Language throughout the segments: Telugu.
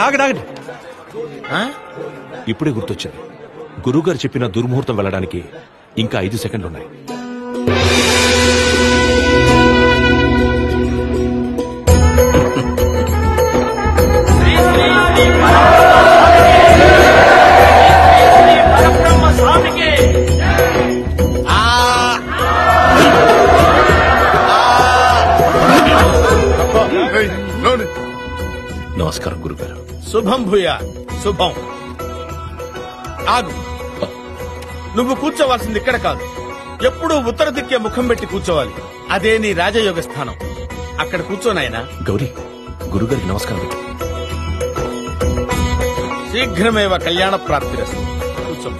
ఆగండి. ఇప్పుడే గుర్తొచ్చింది. గురువుగారు చెప్పిన దుర్ముహూర్తం వెళ్ళడానికి ఇంకా 5 సెకండ్లు ఉన్నాయి. నమస్కారం గురుగారు. శుభం భూయా. శుభం. ఆగు. నువ్వు కూర్చోవాల్సింది ఇక్కడ కాదు, ఎప్పుడూ ఉత్తర దిక్కే ముఖం పెట్టి కూర్చోవాలి. అదే నీ రాజయోగ స్థానం. అక్కడ కూర్చోనాయనా. గౌరీ, గురుగారికి నమస్కారం పెట్టు. శీఘ్రమేవ కళ్యాణ ప్రాప్తిరస్తు. కూర్చో.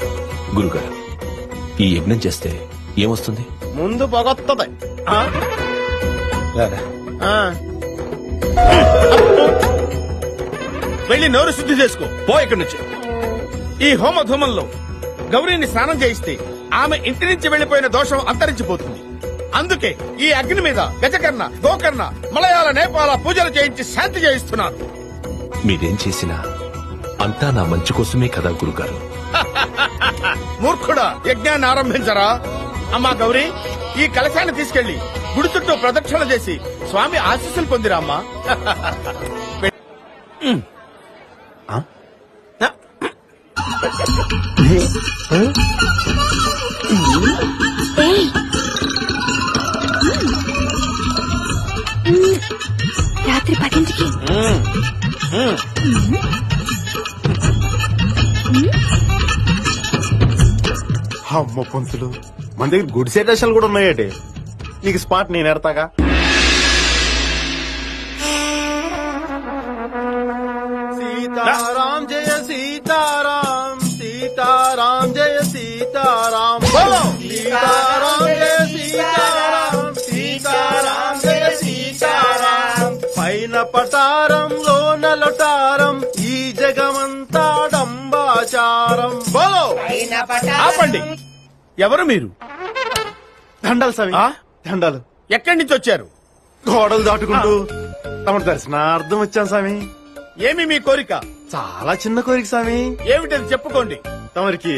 గురుగారు, ఈ యజ్ఞం చేస్తే ఏమొస్తుంది? ముందు పొగొత్తది. వెళ్ళి నోరు శుద్ధి చేసుకో. పో ఇక్కడి నుంచి. ఈ హోమధూమంలో గౌరీని స్నానం చేయిస్తే ఆమె ఇంటి నుంచి వెళ్లిపోయిన దోషం అంతరించిపోతుంది. అందుకే ఈ అగ్ని మీద గజకర్ణ, గోకర్ణ, మలయాళ, నేపాల పూజలు చేయించి శాంతి చేయిస్తున్నారు. మీరేం చేసినా అంతా నా మంచి కోసమే కదా గురుగారు. మూర్ఖుడా, యజ్ఞాన్ని ఆరంభించరా. అమ్మా గౌరీ, ఈ కలశాన్ని తీసుకెళ్లి గుడి చుట్టూ ప్రదక్షిణ చేసి స్వామి ఆశీస్సులు పొందిరా అమ్మా. రాత్రి 10ంటికి. అమ్మ పంతులు, మన దగ్గర గుడ్ సెటేషన్లు కూడా ఉన్నాయటే. నీకు స్పాట్ నేను ఎడతాగా. సీతారాం జయ సీతారాం, సీతారాం జయ సీతారాం, సీతారాం జయ సీతారాం, సీతారాం జయ సీతారాం. పైన పటారంలో నలటారం, ఈ జగమంతా డంబాచారం. బోలో. ఆపండి. ఎవరు మీరు? దండాలు స్వామి. దండాలు. ఎక్కడి నుంచి వచ్చారు? గోడలు దాటుకుంటూ తమ దర్శనార్థం వచ్చాం స్వామి. ఏమి మీ కోరిక? చాలా చిన్న కోరిక స్వామి. ఏమిటది చెప్పుకోండి. తమరికి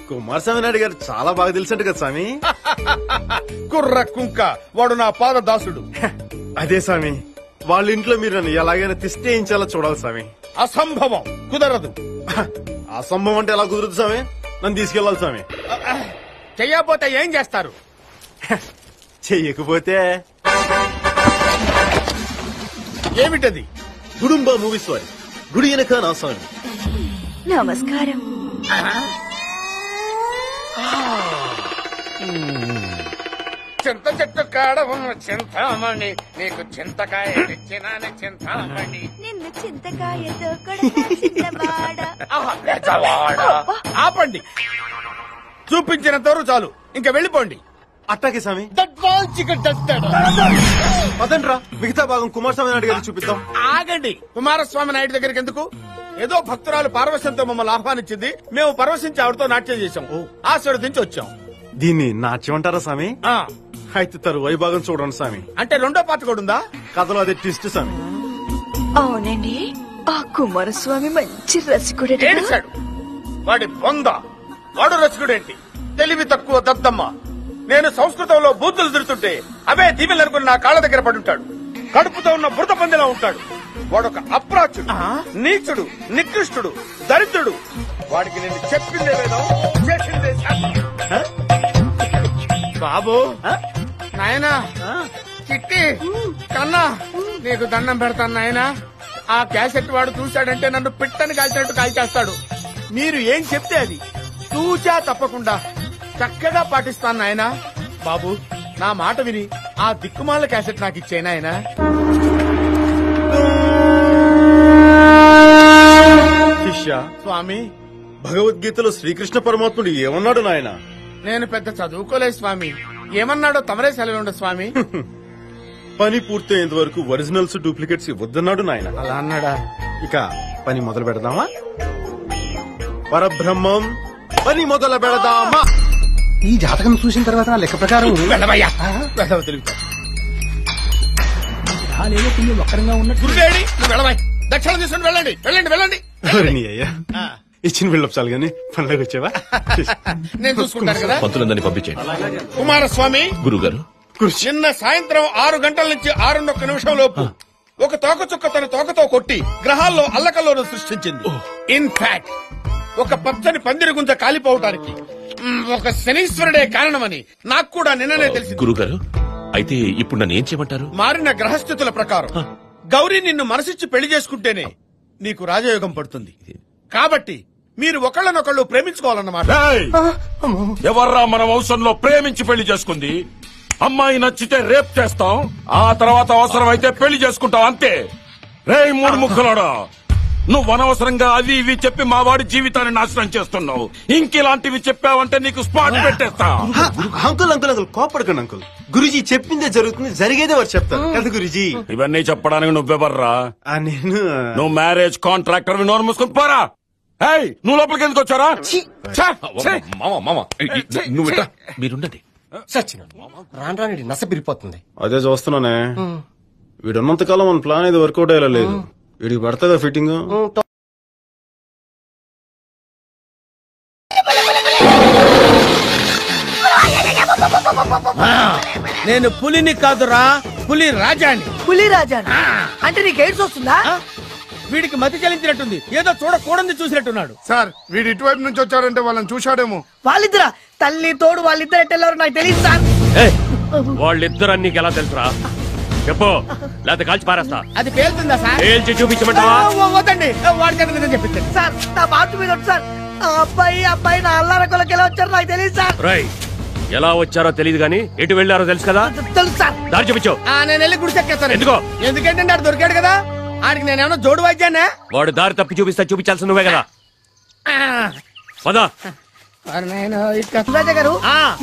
కుమారస్వామి నాయుడు గారు చాలా బాగా తెలుసంట కదా స్వామి. కుర్ర కుంక, వాడు నా పాద దాసుడు. అదే స్వామి, వాళ్ళ ఇంట్లో మీరు నన్ను ఎలాగైనా తిష్టేయించాలో చూడాలి స్వామి. అసంభవం, కుదరదు. అసంభవం అంటే ఎలా కుదురుదు స్వామి? నన్ను తీసుకెళ్లాలి స్వామి. చెయ్యకపోతే ఏం చేస్తారు? చెయ్యకపోతే ఏమిటది? గుడుంబ మూవీస్ వారి గుడి వెనక నా స్వామి. నమస్కారం. చింత చెట్టు కాడ ఉన్న చింతామణి, నీకు చింతకాయ తెచ్చినాని చింతామణి. నిన్ను చింతకాయతో చింతవాడ. ఆపండి. చూపించినంత వరకు చాలు, ఇంకా వెళ్ళిపోండి. అట్టాకే స్వామి. పదండ్రా, మిగతా భాగం కుమారస్వామి నాయుడు గారికి చూపిద్దాం. ఆగండి. కుమారస్వామి నాయుడు దగ్గరికి ఎందుకు? ఏదో భక్తురాలు పార్వశంతో మమ్మల్ని ఆహ్వానించింది, మేము పరవశించి ఆవిడతో నాట్యం చేశాం, ఆశీర్వదించి వచ్చాం. దీన్ని నాట్యం అంటారా స్వామి? ఆ, అయితే తరువాయి భాగం చూడండి స్వామి. అంటే రెండో పార్ట్ కూడా ఉందా? కథలో అదే ట్విస్ట్ స్వామి. అవునండి, ఆ కుమారస్వామి మంచి రసికుడే. ఏడిచాడు వాడి బొంద. వాడు రసికుడేంటి? తెలివి తక్కువ దద్దమ్మ. నేను సంస్కృతంలో బూతులు తిడుతుంటే అవే దీవెలు అనుకుని నా కాళ్ళ దగ్గర పడుంటాడు. కడుపుతో ఉన్న బురద పందిలా ఉంటాడు. వాడొక అప్రాచుడు, నీచుడు, నికృష్టుడు, దరిద్రుడు. వాడికి నేను చెప్పిందే వేదం, చేసిందే శాస్త్రం. బాబు, నాయనా, చిట్టి, కన్నా, నీకు దండం పెడతాను నాయనా. ఆ క్యాసెట్ వాడు చూశాడంటే నన్ను పిట్టని కాల్చినట్టు కాల్చేస్తాడు. మీరు ఏం చెప్తే అది తూచా తప్పకుండా చక్కగా పాటిస్తాను నాయనా. బాబు, నా మాట విని ఆ దిక్కుమాల క్యాసెట్ నాకు ఇచ్చే నాయనా. శిష్య, స్వామి, భగవద్గీతలో శ్రీకృష్ణ పరమాత్ముడు ఏమన్నాడు నాయన? నేను పెద్ద చదువుకోలేదు స్వామి. ఏమన్నాడో తమరే సెలవుండు స్వామి. పని పూర్తయ్యేంత వరకు ఒరిజినల్స్ డూప్లికేట్స్ ఇవ్వద్దన్నాడు నాయన. అలా అన్నాడా? ఇక పని మొదలు పెడదామా? పరబ్రహ్మం, పని మొదలు పెడదామా? ఈ జాతకం చూసిన తర్వాత నా లెక్క ప్రకారం వెళ్ళవయ్యా, వెళ్ళవ తెలుగుతా. గ్రహాలేవో కొన్ని వక్రంగా ఉన్నట్టు. గురువేడి నువ్వు వెళ్ళవాయి. దక్షిణ తీసుకుని వెళ్ళండి వెళ్ళండి వెళ్ళండి. అయ్యా ఇచ్చిన బిల్డప్ చాలు గానీ పండుగ వచ్చావా? నేను చూసుకుంటాను కదా. పంతులందరినీ పంపించండి. కుమారస్వామి గురుగారు, నిన్న సాయంత్రం 6 గంటల నుంచి 6:01 లోపు ఒక తోకచుక్క తన తోకతో కొట్టి గ్రహాల్లో అల్లకల్లోను సృష్టించింది. ఇన్ఫాక్ట్ ఒక పచ్చని పందిరి గుంత కాలిపోవటానికి ఒక శనీశ్వరుడే కారణమని నాకు కూడా నిన్ననే తెలిసింది. గురుగారు, అయితే ఇప్పుడు నన్ను ఏం చేయమంటారు? మారిన గ్రహస్థితుల ప్రకారం గౌరీ నిన్ను మనసిచ్చి పెళ్లి చేసుకుంటేనే నీకు రాజయోగం పడుతుంది. కాబట్టి మీరు ఒకళ్ళనొకళ్ళు ప్రేమించుకోవాలన్నమాట. ఎవర్రా మన వంశంలో ప్రేమించి పెళ్లి చేసుకుంది? అమ్మాయి నచ్చితే రేప్ చేస్తాం, ఆ తర్వాత అవసరమైతే పెళ్లి చేసుకుంటాం, అంతే. రేయ్ మూడు ముక్కలోడా, నువ్వు అనవసరంగా అవి ఇవి చెప్పి మా వాడి జీవితాన్ని నాశనం చేస్తున్నావు. ఇంకిలాంటివి చెప్పావంటే నీకు స్పాట్ పెట్టేస్తా. అంకుల్ అంకుల్ అంకుల్ కోపడకండి అంకుల్. గురుజీ చెప్పిందే జరుగుతుంది, జరిగేదే వారు చెప్తారు కదా గురుజీ. ఇవన్నీ చెప్పడానికి నువ్వెవర్రా? నేను నువ్వు మ్యారేజ్ కాంట్రాక్టర్, నోరు మూసుకుని పోరా. ఏయ్, నువ్వు లోపలికి ఎందుకు వచ్చారా? మీరుండండి. రాను రాని నస పిరిపోతుంది. అదే చూస్తున్నానే, వీడున్నంత కాలం మన ప్లాన్ ఏది వర్కౌట్ అయ్యేలా లేదు. వీడికి పడుతుందా ఫిట్టింగ్? నేను పులిని కాదురా, పులి రాజాని. పులి రాజా అంటే నీకు ఎయిడ్స్ వస్తుందా? వీడికి మతి చలించినట్టుంది, ఏదో చూడకూడని చూసినట్టున్నాడు. సార్ వీడు ఇటువైపు నుంచి వచ్చాడంటే వాళ్ళని చూశాడేమో. వాళ్ళిద్దరా? తల్లి తోడు వాళ్ళిద్దరు ఎట్టెళ్ళారు నాకు తెలియదు సార్. వాళ్ళిద్దరు నీకు ఎలా తెలుసురా? చెప్పు, లేకపోతే కాల్చి పారేస్తా. అది పేలుతుందా సార్? పేల్చి చూపించమంటావా? వద్దండి, వాడి చేత నిజం చెప్పించండి సార్. నా బాటు మీద వచ్చి సార్, ఆ అబ్బాయి నా అల్లార కొలకి ఎలా వచ్చారో నాకు తెలియదు సార్. రై, ఎలా వచ్చారో తెలియదు గానీ ఎటు వెళ్లారో తెలుసు కదా? తెలుసు సార్. దారి చూపించు. నేను వెళ్ళి గుడి చెక్కేస్తాను. ఎందుకో? ఎందుకంటే ఆడు దొరికాడు కదా, ఆడికి నేనేమన్నా జోడు వాయిద్యానా? వాడు దారి తప్పి చూపిస్తా, చూపించాల్సి నువ్వే కదా. పదా రాజా గారు,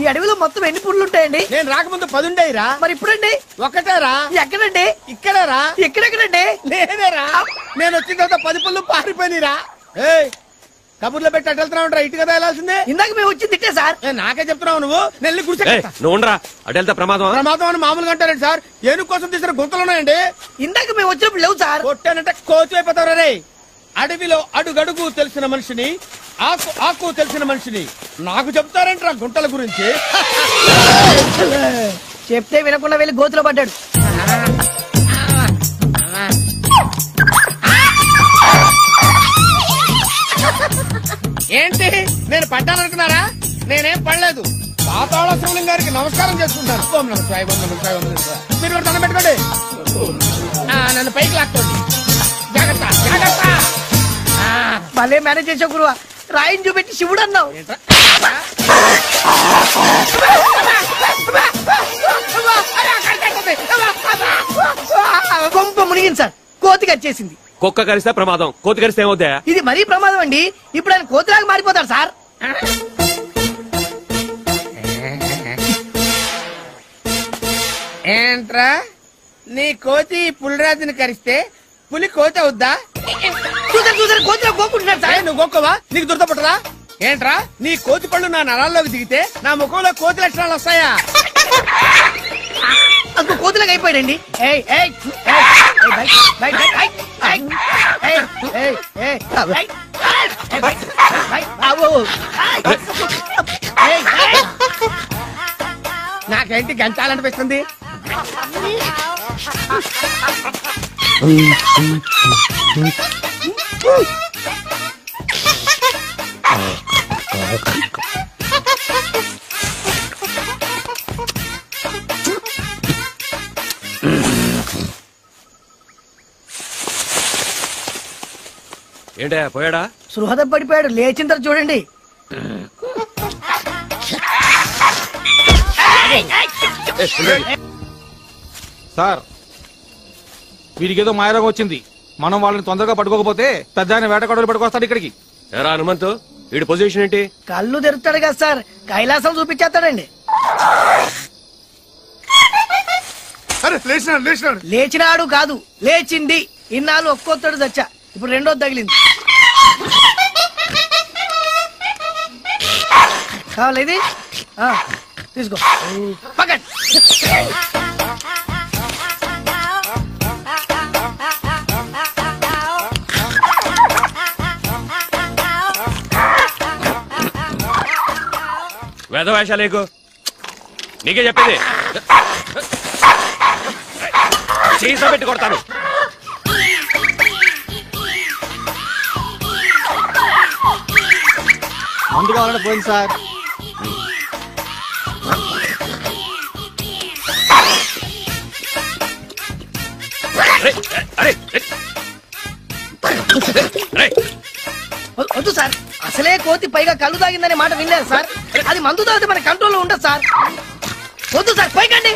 ఈ అడవిలో మొత్తం ఎన్ని పుళ్ళు ఉంటాయండి? నేను రాకముందు 10 ఉండేరా. మరి ఇప్పుడండి? ఒక్కటేరా. ఎక్కడండి? ఇక్కడేరా. ఎక్కడెక్కడండి? లేదేరా, నేను వచ్చిన తర్వాత 10 పుళ్ళు పారిపోయినరా. కబుర్లో పెట్టి అటు వెళ్తున్నావు, ఇటు కదా వెళ్ళాల్సిందే. ఇందాక మేము వచ్చింది తిట్టే సార్. నాకే చెప్తున్నావు నువ్వు. నెల్లి గుడి నువ్వు ఉండరా, అటు వెళ్తా ప్రమాదం. ప్రమాదం అని మామూలుగా అంటారండి సార్. ఏనుగు కోసం తీసిన గుంతలు ఉన్నాయండి. ఇందాక మేము వచ్చినప్పుడు లేవు సార్. కొట్టానంటే కోచు అయిపోతావు రే. అడవిలో అడుగడుగు తెలిసిన మనిషిని, ఆకు ఆకు తెలిసిన మనిషిని నాకు చెప్తారంటారా గుంటల గురించి? చెప్తే వినకుండా వెళ్ళి గోతులో పడ్డాడు. ఏంటి నేను పడ్డాననుకున్నారా? నేనేం పడలేదు. పాతాళ శివలింగం గారికి నమస్కారం చేసుకుంటాను. ఓం నమః శివాయ, ఓం నమః శివాయ, ఓం నమః శివాయ. మీరు కూడా దండం పెట్టుకోండి. నన్ను పైకి లాక్కోండి. జాగ్రత్త జాగ్రత్త. భలే మేనేజ్ చేసావు గురువా. రాయిని చూపెట్టి శివుడు అన్నావు. కొంప మునిగింది సార్. కోతి కచ్చేసింది. కుక్క కరిస్తే ప్రమాదం, కోతి కరిస్తే ఏమవుతా? ఇది మరీ ప్రమాదం అండి. ఇప్పుడు ఆయన కోతిలాగా మారిపోతాడు సార్. ఏంట్రా, నీ కోతి పులిరాజుని కరిస్తే పులి కోతి అవుద్దా? చూసారు చూసారు, కోతిలో గోకుంటున్నాడు సార్. నువ్వు గోక్కవా? నీకు దురదపట్టరా? ఏంట్రా, నీ కోతి పళ్ళు నా నరాల్లోకి దిగితే నా ముఖంలో కోతి లక్షణాలు వస్తాయా? అంత కోతిలాగా అయిపోయాడండి. నాకేంటి గంచాలనిపిస్తుంది. ఏంటా పోయాడా? సృహద పడిపోయాడు. లేచిన తర్వాత చూడండి. సార్, వీడికేదో మాయరోగం వచ్చింది. మనం వాళ్ళని తొందరగా పట్టుకోకపోతే పెద్ద ఆయన వేటగాడులు పట్టుకొస్తాడు ఇక్కడికి. ఎరా హనుమంతు, వీడి పొజిషన్ ఏంటి? కళ్ళు తెరుతాడు కదా సార్, కైలాసం చూపించేస్తాడండి. లేచినాడు లేచినాడు. లేచినాడు కాదు, లేచింది. ఇన్నాళ్ళు ఒక్కొత్తడు చచ్చా, ఇప్పుడు రెండోది తగిలింది. కావాలి ఇది? తీసుకో. పక్కన వేషాలేకు నీకే చెప్పేది. సీసా పెట్టి కొడతాను. మందు కావాలంటే పోయింది సార్. వద్దు సార్, అసలే కోతి పైగా కళ్ళు తాగిందనే మాట వినలేదు సార్. అది మందు తాగితే మన కంట్రోల్లో ఉండదు సార్. వద్దు సార్, పైకండి.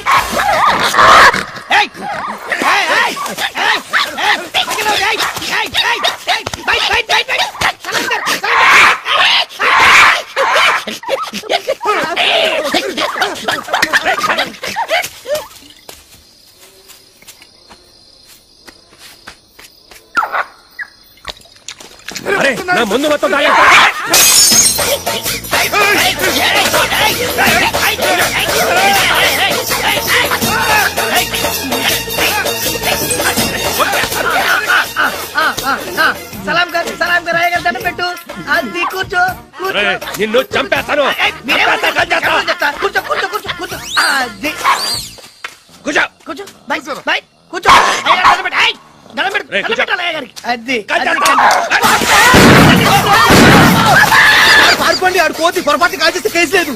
నా ముందు మొత్తం సలాం గారు అయ్యగారు దండం పెట్టు. అది కూర్చో. నిన్ను చంపేస్తాను. కూర్చో కూర్చో కూర్చో కూర్చో. అది కూర్చో కూర్చో. బై బై కూర్చో. దండం పెట్టు. దండం పెట్టు అయ్యగారికి. అది పారిపోండి. ఆడు కోతి పొరపాటు కాల్చేస్తే కేసు లేదు.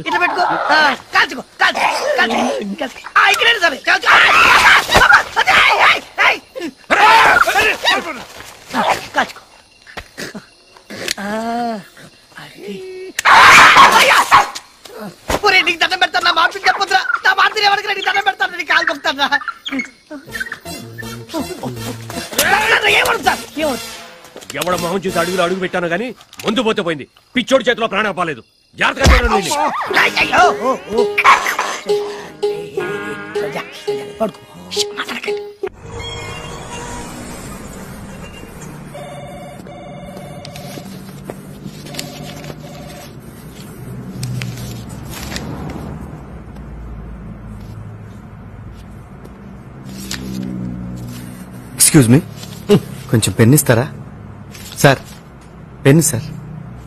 ఇట్లా పెట్టుకో. కాల్చుకో కాల్చుకో కాల్చుకో. ఇక్కడ సరే కాల్చుకో. నీకు దండం పెడతాను. నా మాట చెప్పొద్దురా. నా మాట ఎవరికి నీకు దండం పెడతాను. నీకు కాలు కొడతాను. ఏమవుతుంది సార్? ఏమవుతుంది? ఎవడ మొహం చూసి అడుగులు అడుగు పెట్టాను గానీ ముందు పోతే పోయింది. పిచ్చోడి చేతిలో ప్రాణం పాలేదు. జాగ్రత్తగా ఎక్స్క్యూజ్ మీ, కొంచెం పెన్ ఇస్తారా సార్? Pen sir.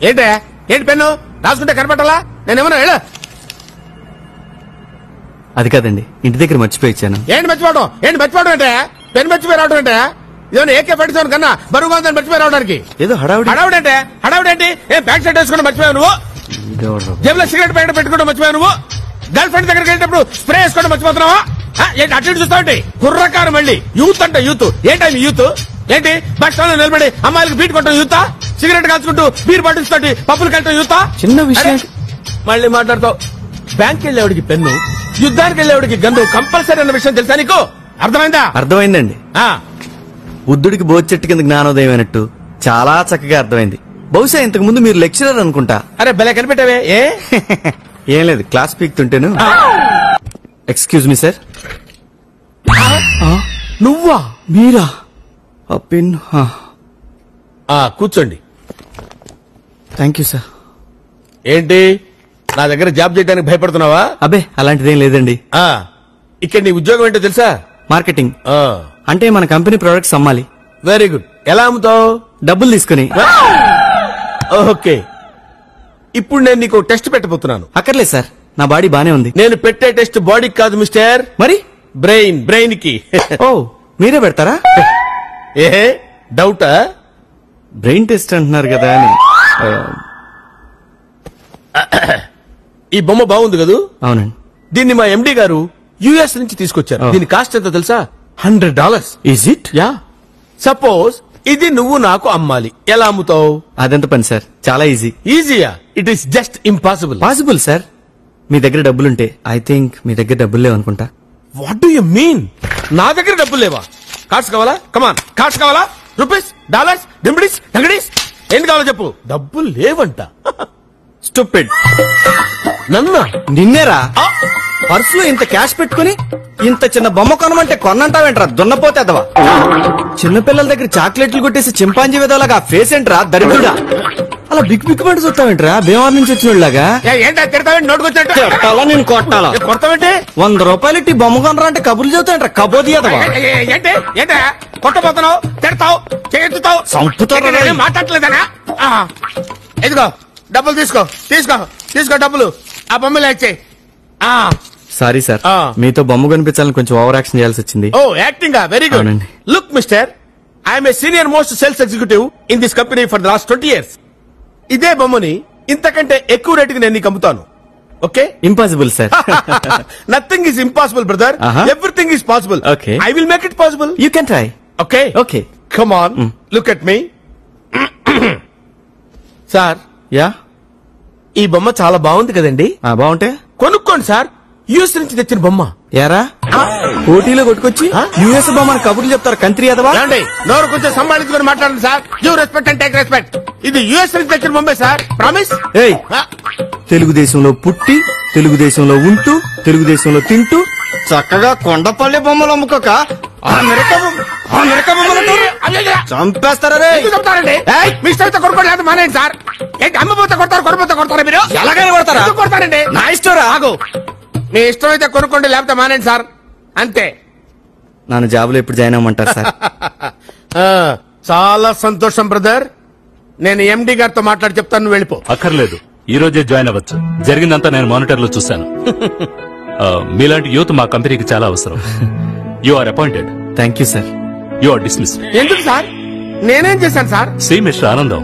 ఏంటి పెన్ను రాసుకుంటే కనపట్టాలా? నేనేమన్నా ಹೇಳ. అది కాదండి, ఇంటి దగ్గర మర్చిపోయి ఇచ్చాను. ఏంటి మర్చిపోవడం అంటే పెన్ మర్చిపోయి రావడం అంటే ఇదేమన్నా ఏకే పట్టించాను కన్నా బరువుగా ఉందని మర్చిపోయి రావడానికి. ఏదో హడావుడంటే ఏం బ్యాక్ సైడ్ వేసుకుంటే మర్చిపోయావు నువ్వు? జేబులో సిగరెట్ ప్యాకెట్ పెట్టుకుంటే మర్చిపోయావు నువ్వు? గర్ల్ ఫ్రెండ్ దగ్గరికి వెళ్ళేటప్పుడు స్ప్రే వేసుకోవడం మర్చిపోతున్నావా? ఏంటి అటు ఇటు చూస్తావు? కుర్రకారు మళ్ళీ యూత్ అంటే యూత్ ఏంటి యూత్? ఏంటి బస్ స్టాండ్ లో నిలబడి అమ్మాయిలకు బీట్ కొట్టడం యూత్? సిగరెట్ కాల్చుకుంటూ బీర్ బాటిల్స్ తోటి పప్పులు కట్టడం యూత్? చిన్న విషయం మళ్ళీ మాట్లాడతావు. బ్యాంక్ వెళ్ళేవాడికి పెన్ను, యుద్ధానికి వెళ్ళేవాడికి గన్ను కంపల్సరీ అన్న విషయం తెలుసా నీకు? అర్థమైందా? అర్థమైందండి. బుద్ధుడికి బోధి చెట్టు కింద జ్ఞానోదయం అయినట్టు చాలా చక్కగా అర్థమైంది. బహుశా ఇంతకు ముందు మీరు లెక్చరర్ అనుకుంటా. అరే భలే కనిపెట్టావే. ఏం లేదు, క్లాస్ పీక్తుంటేను. Excuse me sir. నువ్వా? మీరా? పిన్. కూర్చోండి. Thank you sir. ఏంటి నా దగ్గర జాబ్ చేయడానికి భయపడుతున్నావా? అబే అలాంటిదేం లేదండి. ఇక్కడ నీ ఉద్యోగం ఏంటో తెలుసా? మార్కెటింగ్. అంటే మన కంపెనీ ప్రొడక్ట్స్ అమ్మాలి. Very good. ఎలా అమ్ముతావు? డబ్బులు తీసుకుని. ఓకే, ఇప్పుడు నేను నీకు టెస్ట్ పెట్టబోతున్నాను. అక్కర్లేదు సార్, నా బాడీ బానే ఉంది. నేను పెట్టే టెస్ట్ బాడీకి కాదు మిస్టర్, మరి బ్రెయిన్ కి. ఓ మీరే పెడతారా? ఏ డౌటా? బ్రెయిన్ టెస్ట్ అంటున్నారు కదా అని. ఈ బొమ్మ బాగుంది కదూ? అవునండి. దీన్ని మా ఎండి గారు యుఎస్ నుంచి తీసుకొచ్చారు. దీని కాస్ట్ ఎంత తెలుసా? $100. Is it? యా. సపోజ్ ఇది నువ్వు నాకు అమ్మాలి, ఎలా అమ్ముతావు? అదెంత పని సార్? చాలా ఈజీ. ఈజీయా? It is just impossible. Possible sir. మీ దగ్గర డబ్బులుంటే. ఐ థింక్ మీ దగ్గర డబ్బులు లేవనుకుంటా. What do you mean? నా దగ్గర డబ్బులు లేవా? కార్డ్స్ కావాలా? కమాన్, కార్డ్స్ కావాలా? రూపీస్, డాలర్స్, డింబిడీస్, డంగడీస్, ఏంటి కావాలో చెప్పు. డబ్బులు లేవంట. స్టూపిడ్. నన్ను నిన్నేరా పర్సులో ఇంత క్యాష్ పెట్టుకుని ఇంత చిన్న బొమ్మ కొనమంటే కొన్నంటావేంట్రా దున్నపోతే అదవా. చిన్నపిల్లల దగ్గర చాక్లెట్లు కొట్టేసి చింపాంజీ విధాలుగా ఫేస్ ఏంట్రా దరిద్రుడా. అలా బిగ్ బిగ్ పడి చూస్తావేంట్రా భీమవరం నుంచి వచ్చినోళ్ళగా. ఏంటో తిడతావేంటి నోటుకొచ్చినట్టు? కొట్టాలా నేను కొట్టాలా? కొడతావేంటి? 100 రూపాయలు ఇట్టి బొమ్మ కొనరా అంటే కబుర్లు చెబుతాయంట్రా కబోది అదవా. ఏంటి ఏంటా కొట్టబోతున్నావు? తిడతావు, చేతుతావు, చంపుతావు. మాట్లాడలేదనా? ఇదిగో డబ్బులు తీసుకో తీసుకో తీసుకో డబ్బులు. ఆ బొమ్మలు ఇచ్చే. సారీ సార్, మీతో బొమ్మ కనిపించాలని కొంచెం ఓవర్ యాక్షన్ చేయాల్సి వచ్చింది. Oh acting very good. అవునండి. Look mister, I'm a senior most sales executive in this company for the last 20 years. ఇదే బొమ్మని ఇంతకంటే ఎక్కువ రేటుకి నేను నీకు అమ్ముతాను. Okay? Impossible sir. Nothing is impossible brother. Everything is possible. Okay, I will make it possible. You can try. Okay okay, come on, look at me. Sir, yeah, ఈ బొమ్మ చాలా బాగుంది కదండి. బాగుంటే కొనుక్కోండి సార్, యుఎస్ నుంచి తెచ్చిన బొమ్మ. యారా పోటీలో కొట్టుకొచ్చి యుఎస్ బొమ్మని కబుర్లు చెప్తారు కంత్రి అదవా. నోరు కొంచెం సంభాళించుకొని మాట్లాడండి sir. Give respect and take respect. ఇది యుఎస్ నుంచి తెచ్చిన బొమ్మే సార్, ప్రామిస్. ఏయ్, తెలుగుదేశంలో పుట్టి తెలుగుదేశంలో ఉంటూ తెలుగుదేశంలో తింటూ చక్కగా కొండపల్లి బొమ్మలు అమ్ముకోక చంపేస్తారా? మిస్టర్ కొనుక్కోలేదు మానేయండి సార్. ఏంటి అమ్మపోతే కొడతారు, కొనపోతే కొడతారా మీరు? ఎలాగైనా కొడతారా? కొడతారండి. నా ఇష్టం. ఆగు, మీ ఇష్టం అయితే కొనుక్కోండి, లేకపోతే మానేయండి సార్, అంతే. నన్ను జాబులో ఎప్పుడు జాయిన్ అవ్వమంటారు సార్? చాలా సంతోషం బ్రదర్. నేను ఎండి గారితో మాట్లాడి చెప్తాను, నువ్వు వెళ్ళిపో. అక్కర్లేదు, ఈ రోజే జాయిన్ అవ్వచ్చు. జరిగిందంతా నేను మానిటర్ లో చూశాను. మీలాంటి యూత్ మా కంపెనీకి చాలా అవసరం. You are appointed. Thank you sir. You are dismissed. ఎందుకు సార్? నేనేం చేశాను sir? See mister Anandam,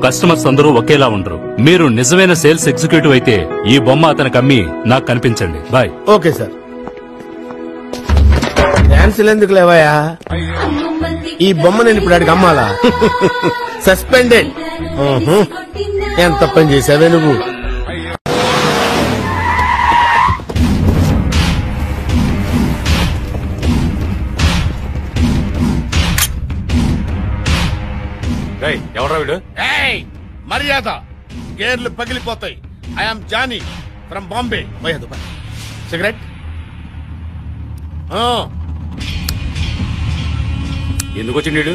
customers అందరూ ఒకేలా ఉండరు. మీరు నిజమైన సేల్స్ ఎగ్జిక్యూటివ్ అయితే ఈ బొమ్మ అతనికి అమ్మి నాకు కనిపించండి. బాయ్. Okay sir. డాన్సులు ఎందుకు లేవయా? ఈ బొమ్మ నేను ఇప్పుడు అడిగి అమ్మాలా? సస్పెండెడ్. ఎంత పని చేసావే నువ్వు? ఎవరా వీడు? మర్యాద, గేర్లు పగిలిపోతాయి. I'm Johnny from Bombay. Cigarette ఎందుకు వచ్చిండు వీడు?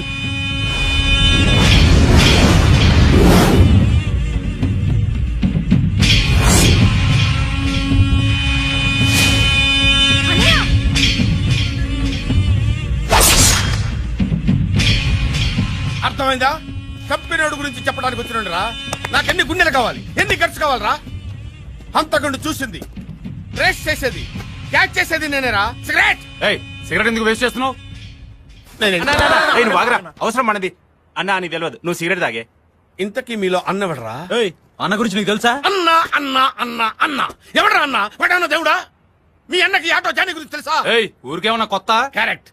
అర్థమైందా? కంపెనీడు గురించి చెప్పడానికి వచ్చినండి రా. నాకెన్ని గుండెలు కావాలి, ఎన్ని ఖర్చు కావాలరా? అంతకుండా చూసింది, రేస్ చేసేది, క్యాచ్ చేసేది నేనేరా. సిగరెట్ సిగరెట్ ఎందుకు వేస్ట్ చేస్తున్నావు? అవసరం మనది అన్నా, నీకు తెలియదు, నువ్వు సిగరెట్ తాగే. ఇంతకీ మీలో అన్నవడరా? అన్న గురించి నీకు తెలుసా? అన్నా అన్నా అన్నా అన్నా ఎవడరా అన్నా? వాడేమన్నా దేవుడా? మీ అన్నకి ఆటో జానీ గురించి తెలుసా? ఊరికేమన్నా కొత్త? కరెక్ట్.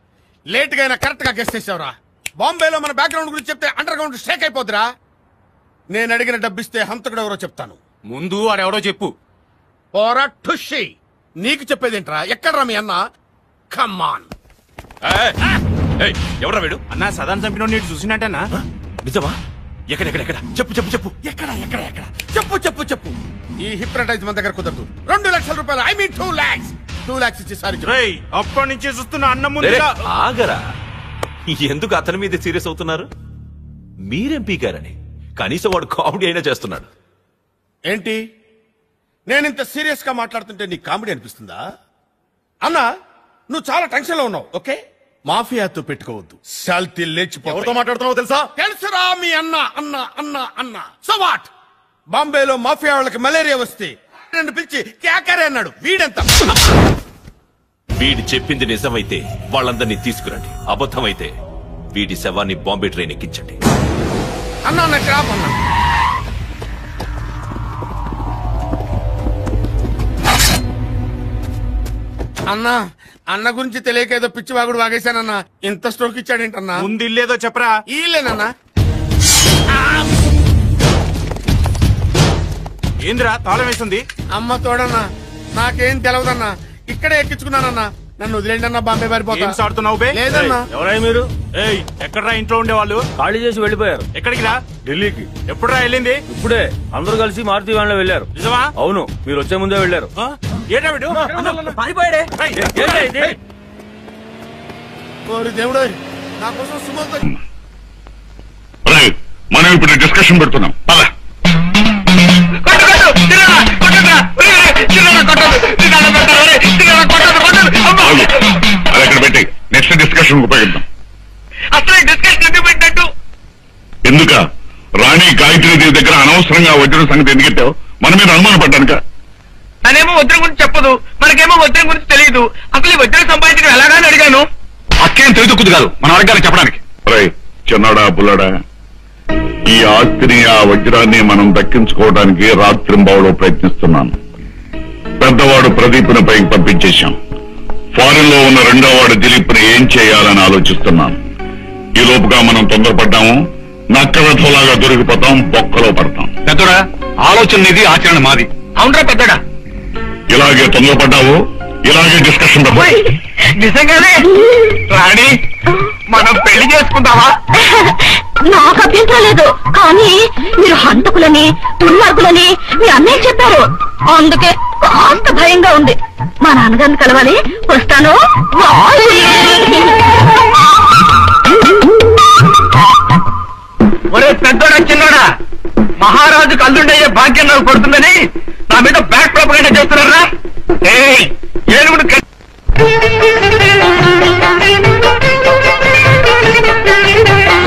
లేట్ గా అయినా కరెక్ట్ గా గెస్ట్ చేసావురా. బాంబేలో మన బ్యాక్గ్రౌండ్ గురించి చెప్తే అండర్ గ్రౌండ్ షేక్ అయిపోద్దిరా. నేను అడిగిన డబ్బిస్తే హంతకుడు ఎవరో చెప్తాను. ముందు వాడెవడో చెప్పు. పోరా ఠుషి, నీకు చెప్పేదేంట్రా? ఎక్కడ్రా మీ అన్న? కమ్మాన్. ఎవరా వీడు? అన్నా సదాన్ చంపిన నీటి చూసినట్టేనా? నిజమా? ఎక్కడెక్కడ చెప్పు చెప్పు చెప్పు. ఎక్కడ ఎక్కడ ఎక్కడ చెప్పు చెప్పు చెప్పు. ఈ హిప్నటైజ్ మన దగ్గర కుదరదు. 2 లక్షల రూపాయలు, ఐ మీన్ 2 lakhs. 2 lakhs ఇచ్చి సారీ చెప్పు. అప్పటి నుంచి చూస్తున్న అన్న ముందు ఆగరా. ఎందుకు అతని మీద సీరియస్ అవుతున్నారు? మీరేం పీకారని. కనీసం వాడు కామెడీ అయినా చేస్తున్నాడు. ఏంటి, నేనింత సీరియస్ గా మాట్లాడుతుంటే నీకు కామెడీ అనిపిస్తుందా? అన్నా, నువ్వు చాలా టెన్షన్ లో ఉన్నావు. ఓకే, మాఫియాతో పెట్టుకోవద్దు, శాల్తీ లేచిపో. ఎవరితో మాట్లాడుతున్నావు తెలుసా? తెలుసురా మీ అన్న అన్న అన్న అన్న. So what? బాంబేలో మాఫియా వాళ్ళకి మలేరియా వస్తే నన్ను పిలిచి క్యాకరే అన్నాడు. వీడెంత? వీడి చెప్పింది నిజమైతే వాళ్ళందరినీ తీసుకురండి, అబద్ధమైతే వీడి శవాన్ని బాంబే ట్రైన్ ఎక్కించండి. అన్నా నాకు రాపన్నా. అన్నా, అన్న గురించి తెలియక ఏదో పిచ్చి వాగుడు వాగేశానన్నా. ఇంత స్ట్రోక్ ఇచ్చాడేంటన్నా? ముందు ఇల్లేదో చెప్పరా. ఇల్లేనన్నా. ఏంద్రా తాళం వేస్తుంది? అమ్మ తోడన్నా, నాకేం తెలవదన్నా. ఇక్కడే ఎక్కించుకున్నానన్నా. నన్ను వదిలేండి అన్న బాంబే పారిపోతా. ఆడుతున్నావు బే? లేదన్నా. ఎవరై మీరు? ఎక్కడరా ఇంట్లో ఉండేవాళ్ళు? ఖాళీ చేసి వెళ్ళిపోయారు. ఎక్కడికి రా? ఢిల్లీకి. ఎప్పుడురా వెళ్ళింది? ఇప్పుడే అందరూ కలిసి మారుతి వ్యాన్ లో వెళ్ళారు. నిజమా? అవును, మీరు వచ్చే ముందే వెళ్ళారు. ఏంటా వీడు? పారిపోయాడే. ఏంటి ఇది? ఓరి దేవుడు, నా కోసం సుమంత్ మనం ఇప్పుడు డిస్కషన్ పెడుతున్నాం. అది అక్కడ పెట్టి నెక్స్ట్ డిస్కషన్ ఉపయోగిద్దాం. అసలు డిస్కషన్ ఎందుకు పెట్టినట్టు? ఎందుక రాణి గాయత్రీదేవి దగ్గర అనవసరంగా వజ్రం సంగతి ఎందుకెట్టావు? మన మీద అనుమానం పడ్డానుక. తనేమో వజ్రం గురించి చెప్పదు, మనకేమో వజ్రం గురించి తెలియదు. అసలు ఈ వజ్రం సంపాదించడం ఎలాగాని అడిగాను. అక్కేం తెలియదుక్కుదు కాదు, మన అడగాలి చెప్పడానికి. చిన్నాడా పుల్లాడా, ఈ ఆస్తిని ఆ వజ్రాన్ని మనం దక్కించుకోవడానికి రాత్రింబావులో ప్రయత్నిస్తున్నాను. పెద్దవాడు ప్రదీప్ను పైకి పంపించేశాం. ఫారిన్ లో ఉన్న రెండో వాడు దిలీప్ ని ఏం చేయాలని ఆలోచిస్తున్నాను. ఈ లోపుగా మనం తొందరపడ్డాము, నక్కవెథలాగా దొరికిపోతాం, బొక్కలో పడతాం. పెద్దడా, ఆలోచన నీది, ఆచరణ మాది. అవునరా పెద్దడా? ఇలాగే తొందరపడ్డావు, ఇలాగే డిస్కషన్ నిజంగానే రాణి, మనం పెళ్లి చేసుకుందామా? నాకు అభ్యంతరం లేదు, కానీ మీరు హంతకులని దుర్మార్గులని మీ అన్నయ్య చెప్పారు. అందుకే కాస్త భయంగా ఉంది. మా నాన్నగారిని కలవాలి, వస్తాను. ఒరే పెద్దోడా చిన్నోడా, మహారాజుకు అల్లుండయ్యే భాగ్యం నాకు పడుతుందని నా మీద బ్యాక్ ప్రొపగండా చేస్తున్నారా? ఏనుగుడు